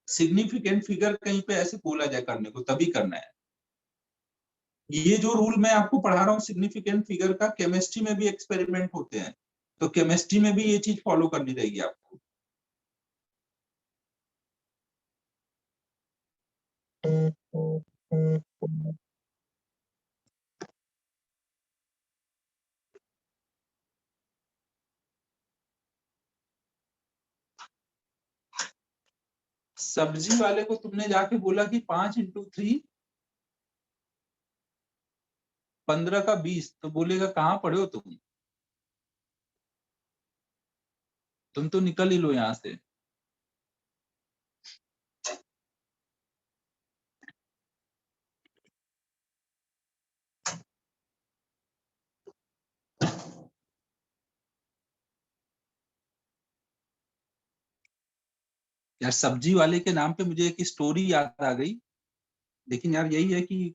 सिग्निफिकेंट फिगर कहीं पे ऐसे बोला जाए करने को तभी करना है। ये जो रूल मैं आपको पढ़ा रहा हूँ सिग्निफिकेंट फिगर का, केमिस्ट्री में भी एक्सपेरिमेंट होते हैं, तो केमिस्ट्री में भी ये चीज फॉलो करनी रहेगी आपको। सब्जी वाले को तुमने जाके बोला कि 5 into 3 15 का 20, तो बोलेगा कहाँ पढ़े हो तुम तो निकल ही लो यहाँ से। यार सब्जी वाले के नाम पे मुझे एक स्टोरी याद आ गई, लेकिन यार यही है कि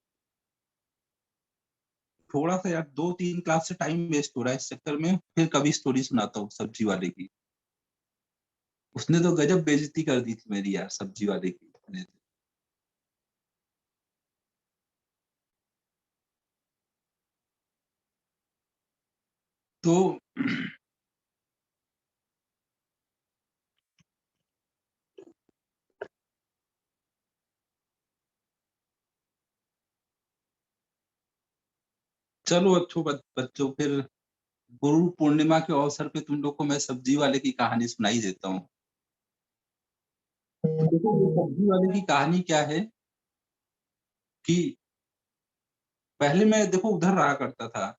थोड़ा सा यार 2-3 क्लास से टाइम वेस्ट हो रहा है इस चक्कर में, फिर कभी स्टोरी सुनाता हूँ सब्जी वाले की। उसने तो गजब बेइज्जती कर दी थी मेरी यार, सब्जी वाले की। तो चलो अच्छो बच्चों, फिर गुरु पूर्णिमा के अवसर पे तुम लोग को मैं सब्जी वाले की कहानी सुनाई देता हूँ। देखो ये सब्जी वाले की कहानी क्या है कि पहले मैं देखो उधर रहा करता था।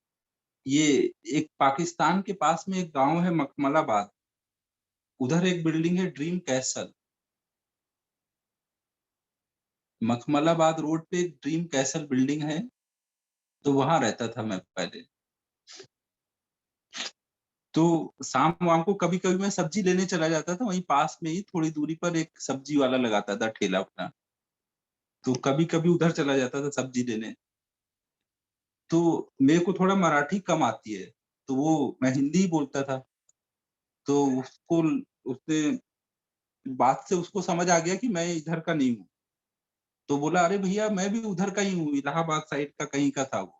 ये एक पाकिस्तान के पास में एक गांव है मखमलाबाद, उधर एक बिल्डिंग है ड्रीम कैसल। मखमलाबाद रोड पे एक ड्रीम कैसल बिल्डिंग है, तो वहां रहता था मैं पहले। तो शाम वाम को कभी कभी मैं सब्जी लेने चला जाता था, वहीं पास में ही थोड़ी दूरी पर एक सब्जी वाला लगाता था ठेला अपना, तो कभी कभी उधर चला जाता था सब्जी लेने। तो मेरे को थोड़ा मराठी कम आती है, तो वो मैं हिंदी ही बोलता था। तो उसको उसने बात से उसको समझ आ गया कि मैं इधर का नहीं हूँ। तो बोला अरे भैया मैं भी उधर का ही हूँ, इलाहाबाद साइड का कहीं का था वो।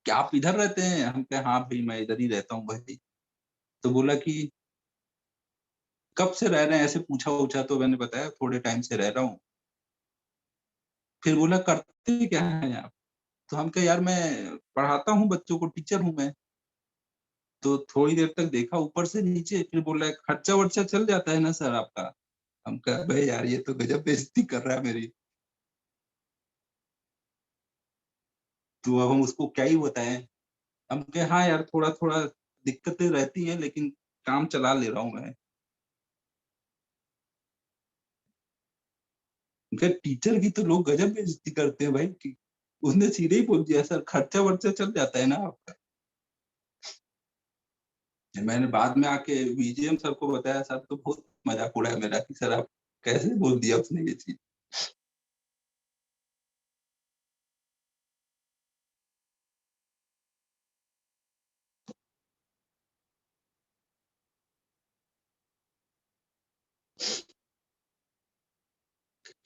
क्या आप इधर रहते हैं? हम कहे हाँ भाई मैं इधर ही रहता हूँ भाई। तो बोला कि कब से रह रहे हैं, ऐसे पूछा पूछा तो मैंने बताया थोड़े टाइम से रह रहा हूँ। फिर बोला करते क्या है आप? तो हम कहे यार मैं पढ़ाता हूँ बच्चों को, टीचर हूँ मैं। तो थोड़ी देर तक देखा ऊपर से नीचे, फिर बोला खर्चा वर्चा चल जाता है ना सर आपका। हम कहा भाई यार ये तो गजब बेइज्जती कर रहा है मेरी। तो अब हम उसको क्या ही बताएं। हम कहे हाँ यार थोड़ा थोड़ा दिक्कतें रहती हैं, लेकिन काम चला ले रहा हूँ मैं। उनके टीचर की तो लोग गजब बेइज्जती करते हैं भाई कि उसने सीधे ही बोल दिया सर खर्चा वर्चा चल जाता है ना आपका। मैंने बाद में आके बीजीएम सर को बताया, सर तो बहुत मजाक उड़ाया मेरा कि सर आप कैसे बोल दिया उसने ये चीज।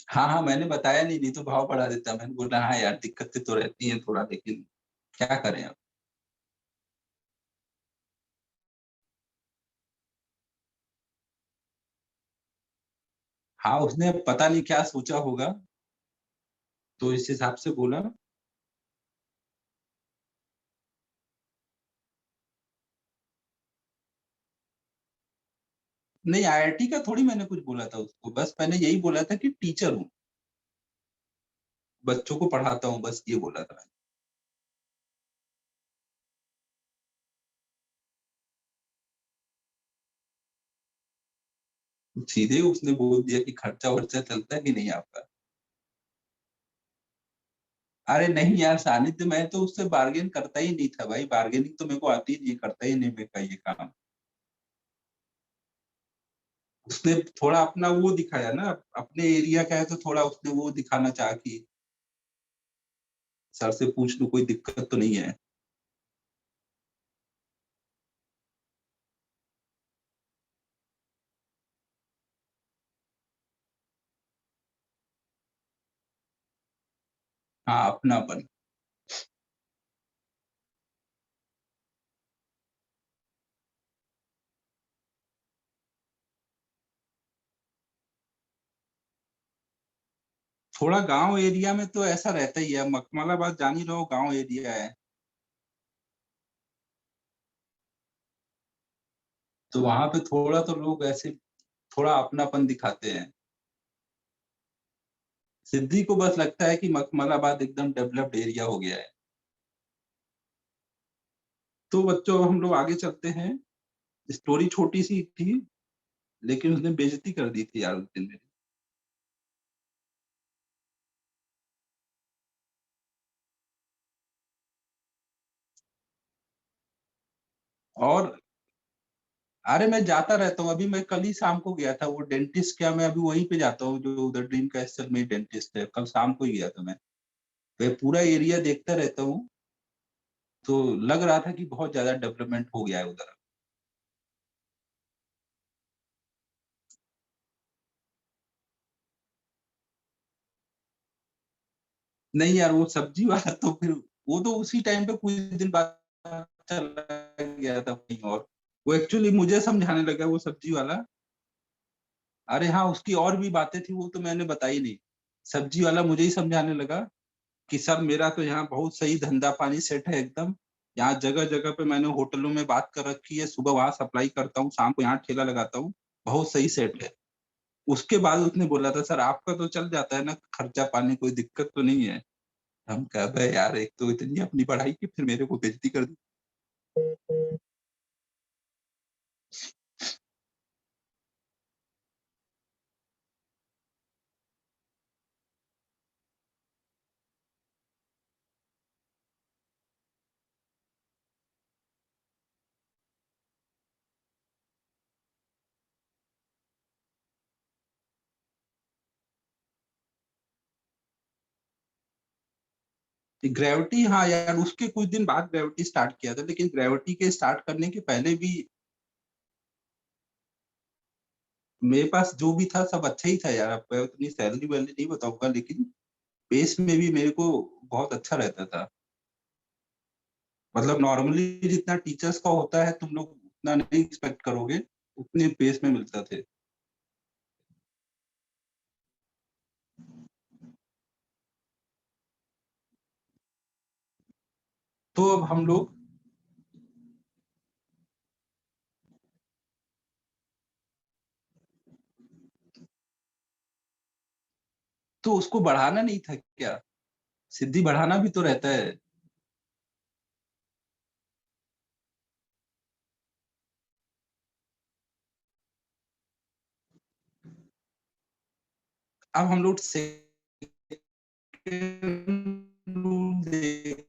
हाँ हाँ मैंने बताया नहीं, नहीं तो भाव बढ़ा देता। मैंने बोला हाँ यार दिक्कतें तो रहती हैं थोड़ा, लेकिन क्या करें अब। हाँ उसने पता नहीं क्या सोचा होगा, तो इस हिसाब से बोला। नहीं आईआईटी का थोड़ी मैंने कुछ बोला था उसको, बस मैंने यही बोला था कि टीचर हूँ, बच्चों को पढ़ाता हूँ, बस ये बोला था। सीधे उसने बोल दिया कि खर्चा वर्चा चलता है कि नहीं आपका। अरे नहीं यार सानिध्य, मैं तो उससे बार्गेन करता ही नहीं था भाई, बार्गेनिंग तो मेरे को आती ही नहीं, करता ही नहीं मैं का ये काम। उसने थोड़ा अपना वो दिखाया ना, अपने एरिया का है तो थोड़ा उसने वो दिखाना चाहा कि सर से पूछ लूं कोई दिक्कत तो नहीं है। हाँ अपनापन। थोड़ा गांव एरिया में तो ऐसा रहता ही है, मखमलाबाद जान ही रहो गांव एरिया है। तो वहां पे थोड़ा तो लोग ऐसे थोड़ा अपनापन दिखाते हैं। सिद्धि को बस लगता है कि मखमलाबाद एकदम डेवलप्ड एरिया हो गया है। तो बच्चों हम लोग आगे चलते हैं। स्टोरी छोटी सी थी, लेकिन उसने बेइज्जती कर दी थी यार उस दिन मेरी। और अरे मैं जाता रहता हूँ, अभी मैं कल ही शाम को गया था वो डेंटिस्ट, क्या मैं अभी वहीं पे जाता हूँ जो उधर ड्रीम कैस्टल में डेंटिस्ट है, कल शाम को ही गया था मैं। मैं पूरा एरिया देखता रहता हूँ, तो लग रहा था कि बहुत ज्यादा डेवलपमेंट हो गया है उधर। नहीं यार वो सब्जी वाला तो फिर वो तो उसी टाइम पे कुछ दिन बाद चला गया था कहीं और। वो एक्चुअली मुझे समझाने लगा वो सब्जी वाला। अरे हाँ उसकी और भी बातें थी, वो तो मैंने बताई नहीं। सब्जी वाला मुझे ही समझाने लगा कि सर मेरा तो यहाँ बहुत सही धंधा पानी सेट है एकदम। यहाँ जगह जगह पे मैंने होटलों में बात कर रखी है, सुबह वहां सप्लाई करता हूँ, शाम को यहाँ ठेला लगाता हूँ, बहुत सही सेट है। उसके बाद उसने बोला था सर आपका तो चल जाता है ना खर्चा पानी, कोई दिक्कत तो नहीं है। हम कह भाई यार एक तो इतनी अपनी पढ़ाई की, फिर मेरे को बेइज्जती कर दी। ग्रेविटी हाँ यार उसके कुछ दिन बाद ग्रेविटी स्टार्ट किया था, लेकिन ग्रेविटी के स्टार्ट करने के पहले भी मेरे पास जो भी था सब अच्छा ही था यार। आपको उतनी सैलरी वैलरी नहीं बताऊंगा, लेकिन बेस में भी मेरे को बहुत अच्छा रहता था। मतलब नॉर्मली जितना टीचर्स का होता है तुम लोग उतना नहीं एक्सपेक्ट करोगे, उतने बेस में मिलता थे। तो अब हम लोग तो उसको बढ़ाना नहीं था क्या? सिद्धि बढ़ाना भी तो रहता है। अब हम लोग रूल देख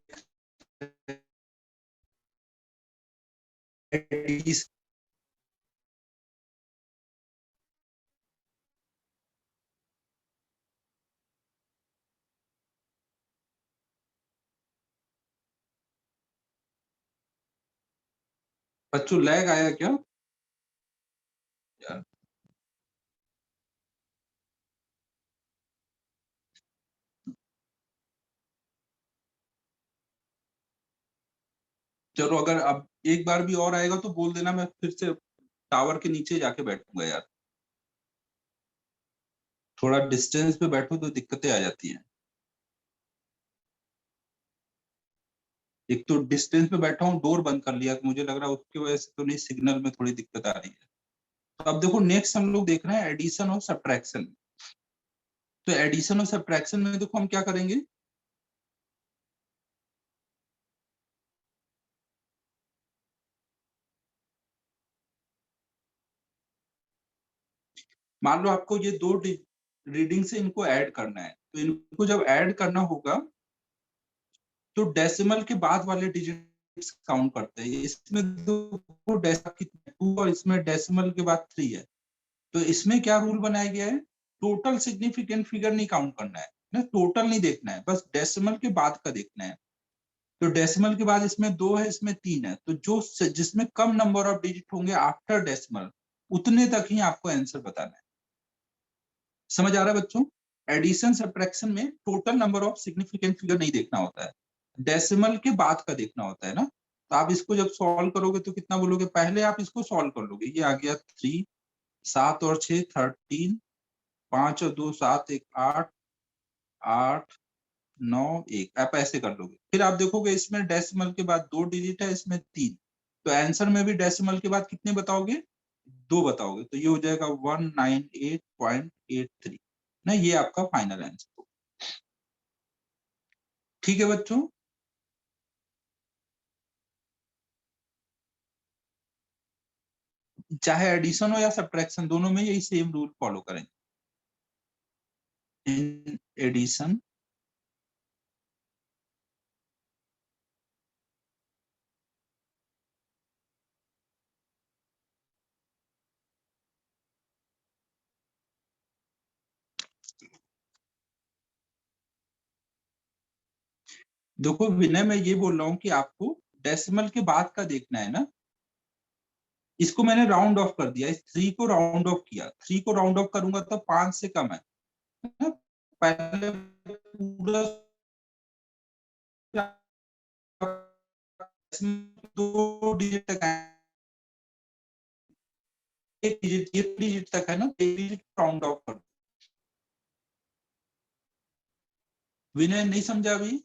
बच्चों, लैग आया क्या यार? चलो, अगर अब एक बार भी और आएगा तो बोल देना, मैं फिर से टावर के नीचे जाके बैठूंगा यार। थोड़ा डिस्टेंस पे बैठो तो दिक्कतें आ जाती हैं। एक तो डिस्टेंस पे बैठा हूँ, डोर बंद कर लिया, तो मुझे लग रहा है उसकी वजह से तो नहीं, सिग्नल में थोड़ी दिक्कत आ रही है। तो अब देखो, नेक्स्ट हम लोग देख रहे हैं एडिशन और सब्ट्रैक्शन। तो एडिशन और सब्ट्रैक्शन में देखो हम क्या करेंगे। मान लो आपको ये दो रीडिंग से इनको ऐड करना है, तो इनको जब ऐड करना होगा तो डेसिमल के बाद वाले डिजिट्स काउंट करते हैं। इसमें दो डेसिमल कितने, 2, और इसमें डेसिमल के बाद 3 है। तो इसमें क्या रूल बनाया गया है, टोटल सिग्निफिकेंट फिगर नहीं काउंट करना है ना, टोटल नहीं देखना है, बस डेसिमल के बाद का देखना है। तो डेसिमल के बाद इसमें 2 है, इसमें 3 है, तो जो जिसमें कम नंबर ऑफ डिजिट होंगे आफ्टर डेसिमल, उतने तक ही आपको आंसर बताना है। समझ आ रहा है बच्चों? एडिशन सब्ट्रैक्शन में total number of significant figure नहीं देखना होता है, डेसिमल के बाद का देखना होता है ना। तो आप इसको जब सॉल्व करोगे तो कितना बोलोगे, पहले आप इसको सॉल्व कर लोगे, ये आ गया 3, 7 और 6 13, 5 और 2 7, 1 8, 8 9 1, आप ऐसे कर लोगे। फिर आप देखोगे इसमें डेसिमल के बाद 2 डिजिट है, इसमें 3, तो आंसर में भी डेसिमल के बाद कितने बताओगे, 2 बताओगे, तो ये हो जाएगा 198.83 ना, ये आपका फाइनल आंसर। ठीक है बच्चों? चाहे एडिशन हो या सब्ट्रैक्शन, दोनों में यही सेम रूल फॉलो करेंगे। इन एडिशन, देखो विनय, मैं ये बोल रहा हूँ कि आपको डेसिमल के बाद का देखना है ना। इसको मैंने राउंड ऑफ कर दिया, इस 3 को राउंड ऑफ किया, 3 को राउंड ऑफ करूंगा तो 5 से कम है ना? पहले पूरा दो डिजिट तक एक डिजिट, एक डिजिट तक है ना, एक डिजिट राउंड ऑफ कर। विनय नहीं समझा अभी?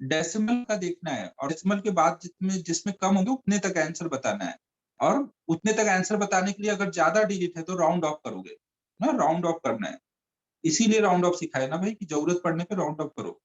डेसिमल का देखना है, और डेसिमल के बाद जितने जिसमें कम होंगे उतने तक आंसर बताना है। और उतने तक आंसर बताने के लिए अगर ज्यादा डिजिट है तो राउंड ऑफ करोगे ना, राउंड ऑफ करना है। इसीलिए राउंड ऑफ सिखाया ना भाई, कि जरूरत पड़ने पे राउंड ऑफ करो।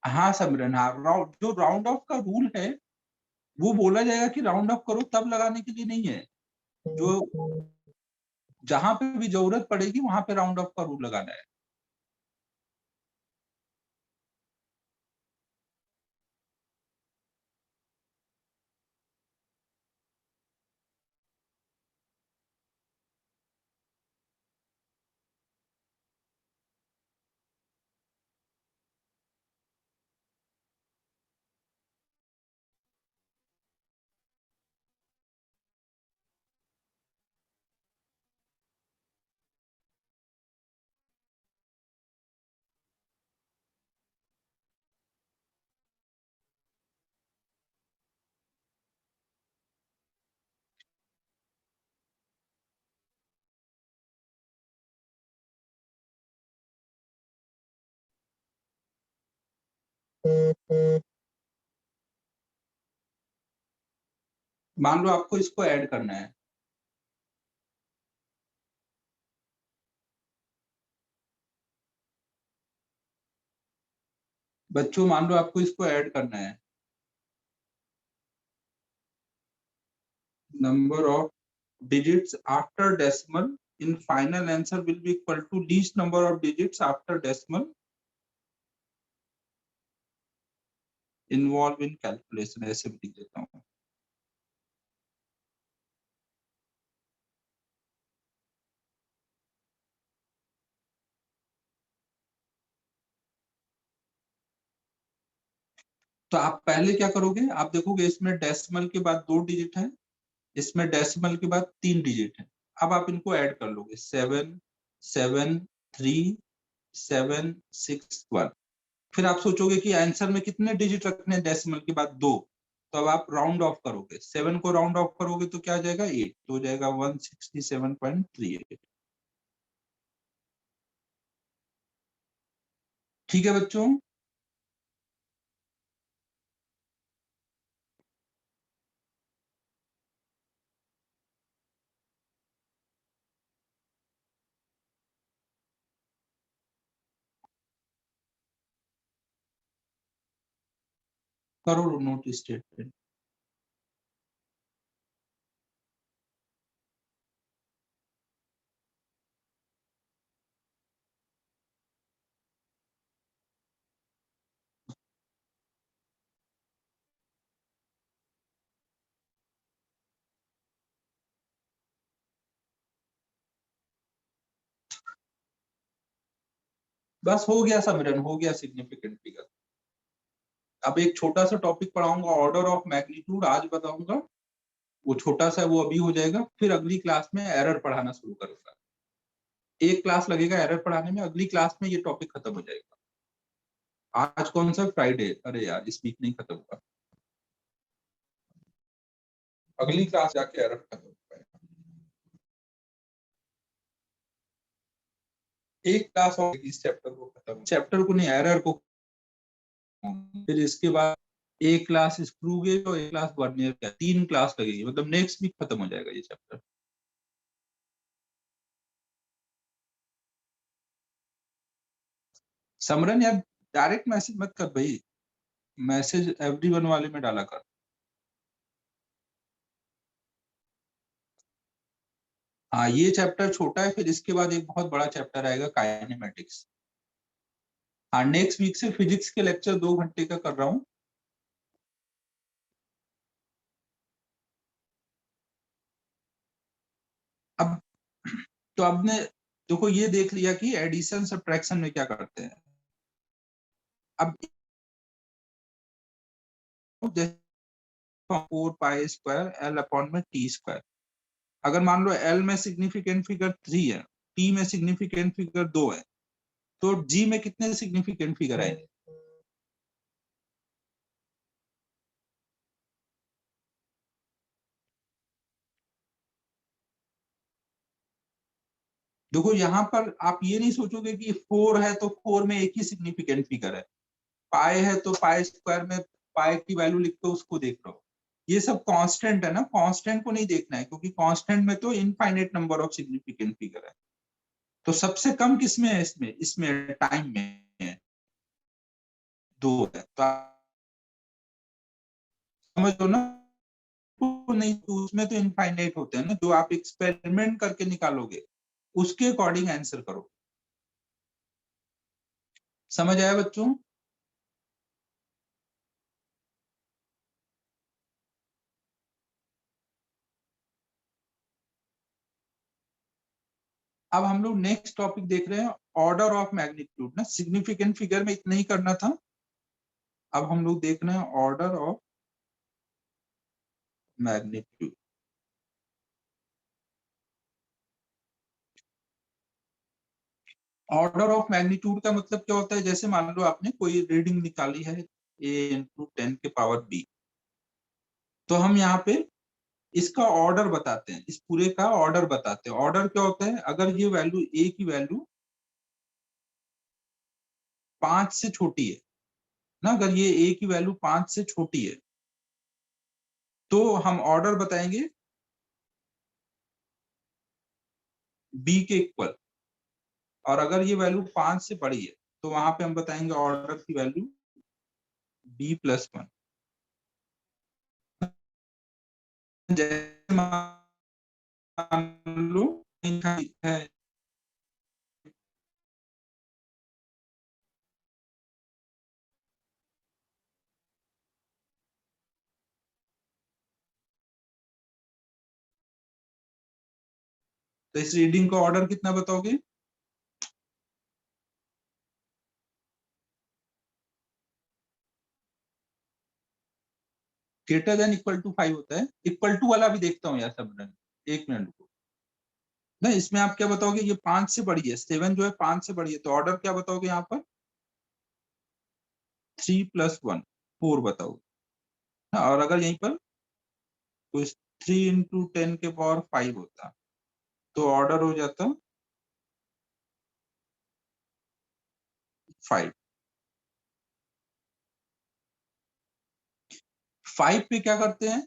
हाँ समरन, हाँ, राउंड जो राउंड ऑफ का रूल है वो बोला जाएगा कि राउंड ऑफ करो, तब लगाने के लिए नहीं है। जो जहां पे भी जरूरत पड़ेगी वहां पे राउंड ऑफ का रूल लगाना है। मान लो आपको इसको ऐड करना है, बच्चों मान लो आपको इसको ऐड करना है, number of digits after decimal in final answer will be equal to least number of digits after decimal involved in calculation, ऐसे भी लिख देता हूँ। तो आप पहले क्या करोगे, आप देखोगे इसमें डेसिमल के बाद 2 डिजिट है, इसमें डेसिमल के बाद 3 डिजिट है। अब आप इनको ऐड कर लोगे, 7 7 3 7 6 1। फिर आप सोचोगे कि आंसर में कितने डिजिट रखने हैं, डेसिमल के बाद 2, तो अब आप राउंड ऑफ करोगे, 7 को राउंड ऑफ करोगे तो क्या आ जाएगा, 8, तो हो जाएगा 167.38। ठीक है बच्चों, करो नोट स्टेटमेंट। बस हो गया समरन, हो गया सिग्निफिकेंट फिगर। अब एक छोटा सा टॉपिक पढ़ाऊंगा, ऑर्डर ऑफ मैग्नीट्यूड आज बताऊंगा, वो छोटा सा वो अभी हो जाएगा, फिर अगली क्लास में एरर पढ़ाना शुरू करूंगा। एक क्लास लगेगा एरर पढ़ाने में, अगली क्लास में ये टॉपिक खत्म हो जाएगा। आज कौन सा फ्राइडे, अरे यार इस वीक नहीं खत्म होगा, अगली क्लास जाके एरर खत्म हो पाएगा। एक क्लास और इस चैप्टर को खत्म, चैप्टर को नहीं एरर को, फिर इसके बाद एक क्लास स्क्रू गेज और एक क्लास वर्नियर का, 3 क्लास लगेगी, मतलब नेक्स्ट वीक खत्म हो जाएगा ये चैप्टर। समरन यार डायरेक्ट मैसेज मत कर भाई, मैसेज एवरीवन वाले में डाला कर। हाँ ये चैप्टर छोटा है, फिर इसके बाद एक बहुत बड़ा चैप्टर आएगा काइनेमेटिक्स। हाँ नेक्स्ट वीक से फिजिक्स के लेक्चर 2 घंटे का कर रहा हूँ। अब तो अब ने देखो ये देख लिया कि एडिशन सब्ट्रैक्शन में क्या करते हैं। अब 4 पाई स्क्वायर एल अपॉन में टी स्क्वायर, अगर मान लो एल में सिग्निफिकेंट फिगर 3 है, टी में सिग्निफिकेंट फिगर 2 है, तो जी में कितने सिग्निफिकेंट फिगर आएंगे। देखो यहाँ पर आप ये नहीं सोचोगे कि 4 है तो 4 में एक ही सिग्निफिकेंट फिगर है, पाई है तो पाई स्क्वायर में पाई की वैल्यू लिख के उसको देख लो। ये सब कांस्टेंट है ना, कांस्टेंट को नहीं देखना है, क्योंकि कांस्टेंट में तो infinite number of significant figure है। तो सबसे कम किसमें है, इसमें इसमें टाइम में है, 2 है, तो आप समझ लो ना। तो नहीं तो उसमें तो इनफाइनाइट होते हैं ना, जो आप एक्सपेरिमेंट करके निकालोगे उसके अकॉर्डिंग आंसर करो। समझ आया बच्चों। अब हम लोग नेक्स्ट टॉपिक देख रहे हैं, ऑर्डर ऑफ मैग्नीट्यूड ना, सिग्निफिकेंट फिगर में इतना ही करना था। अब हम लोग देख रहे हैं order of magnitude. Order of magnitude का मतलब क्या होता है, जैसे मान लो आपने कोई रीडिंग निकाली है a इंटू 10 के पावर b, तो हम यहाँ पे इसका ऑर्डर बताते हैं, इस पूरे का ऑर्डर बताते हैं। ऑर्डर क्या होता है, अगर ये वैल्यू a की वैल्यू 5 से छोटी है, ना, अगर ये ए की वैल्यू 5 से छोटी है तो हम ऑर्डर बताएंगे बी के इक्वल, और अगर ये वैल्यू 5 से बड़ी है तो वहां पे हम बताएंगे ऑर्डर की वैल्यू B+1। जैसे मान लो है तो इस रीडिंग का ऑर्डर कितना बताओगे? ग्रेटर देन इक्वल टू 5 होता है। इक्वल टू वाला भी देखता हूँ यार सब, एक मिनट को ना, इसमें आप क्या बताओगे? ये 5 से बड़ी है, 7 जो है 5 से बड़ी है, तो ऑर्डर क्या बताओगे यहाँ पर? 3+1 4 बताओगे। हाँ, और अगर यहीं पर तो 3 × 10⁵ होता तो ऑर्डर हो जाता 5। 5 पे क्या करते हैं?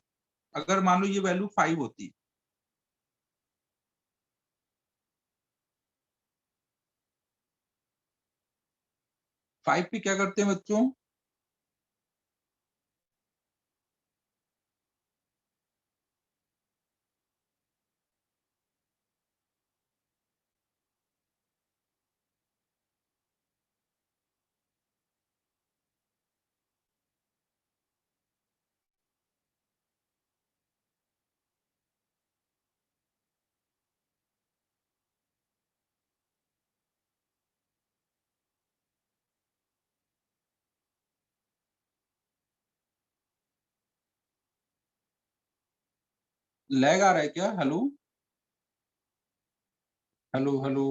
अगर मान लो ये वैल्यू 5 होती, 5 पे क्या करते हैं बच्चों? लैग आ रहा है क्या? Hello hello hello.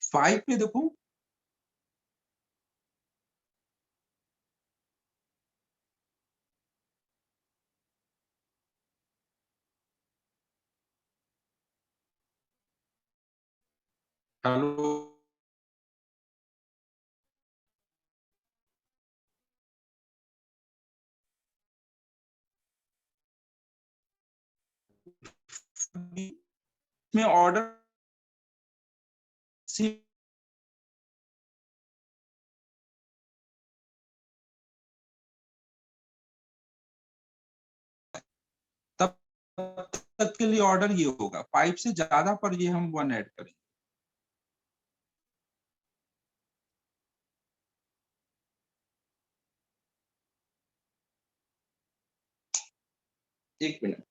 5 पे देखो, हेलो में ऑर्डर तब तक के लिए ऑर्डर ये होगा 5 से ज्यादा पर ये हम 1 ऐड करेंगे। एक मिनट।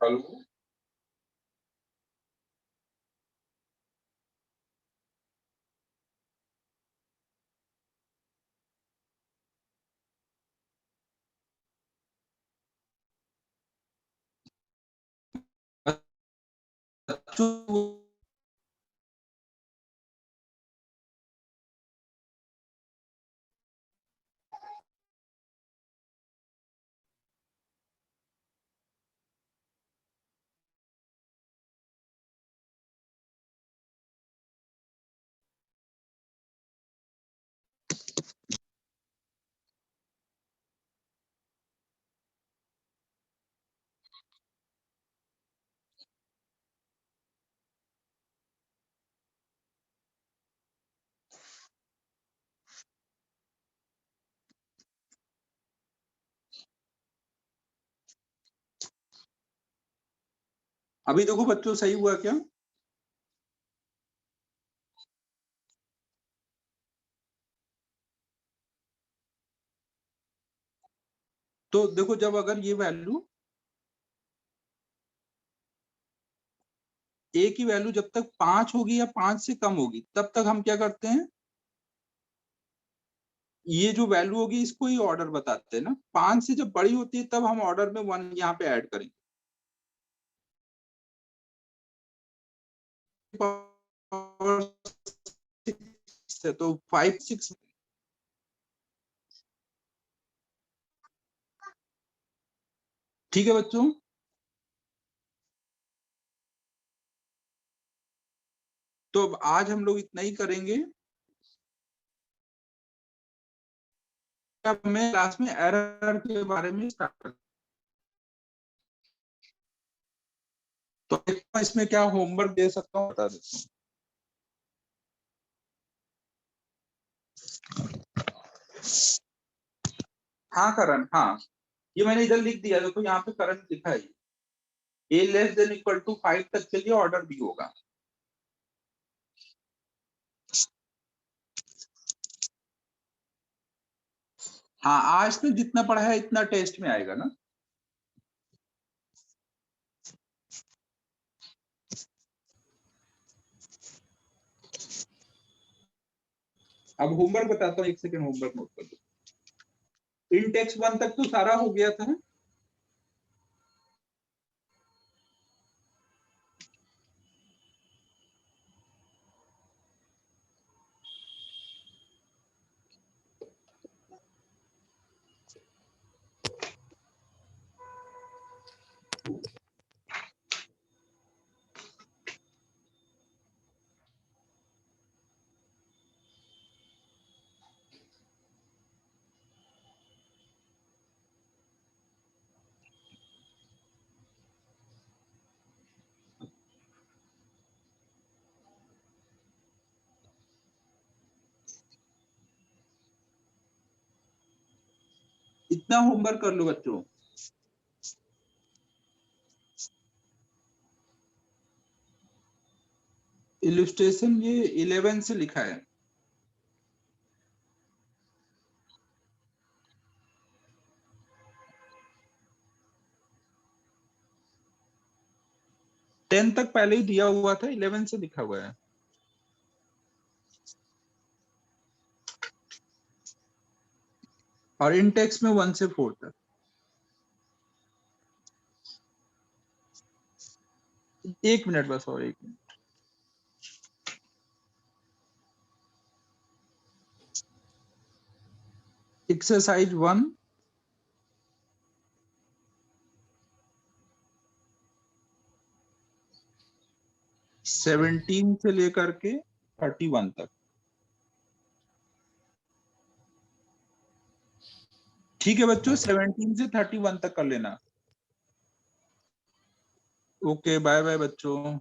हेलो बच्चों, अभी देखो बच्चों, सही हुआ क्या? तो देखो, जब अगर ये वैल्यू ए की वैल्यू जब तक 5 होगी या 5 से कम होगी तब तक हम क्या करते हैं, ये जो वैल्यू होगी इसको ही ऑर्डर बताते हैं ना। 5 से जब बड़ी होती है तब हम ऑर्डर में 1 यहाँ पे ऐड करेंगे। तो 5 6 ठीक है बच्चों। तो अब आज हम लोग इतना ही करेंगे। अब मैं क्लास में एरर के बारे में स्टार्ट करता हूं। तो इसमें क्या होमवर्क दे सकता हूँ बता देता हूँ। हाँ करण, हाँ ये मैंने इधर लिख दिया, देखो यहाँ पे करंट लिखा है, ए लेस देन इक्वल टू 5 तक के लिए ऑर्डर भी होगा। हाँ आज तो जितना पढ़ा है इतना टेस्ट में आएगा ना। अब होमवर्क बताता हूँ, एक सेकंड होमवर्क नोट कर दो। इन टेक्स्ट 1 तक तो सारा हो गया था। इतना होमवर्क कर लो बच्चों। इलस्ट्रेशन ये 11 से लिखा है। टेन तक पहले ही दिया हुआ था, 11 से लिखा हुआ है। और इन टेक्स्ट में 1 से 4 तक। एक मिनट बस, और एक मिनट। एक्सरसाइज 1 17 से लेकर के 31 तक। ठीक है बच्चों, 17 से 31 तक कर लेना। ओके बाय बाय बच्चों।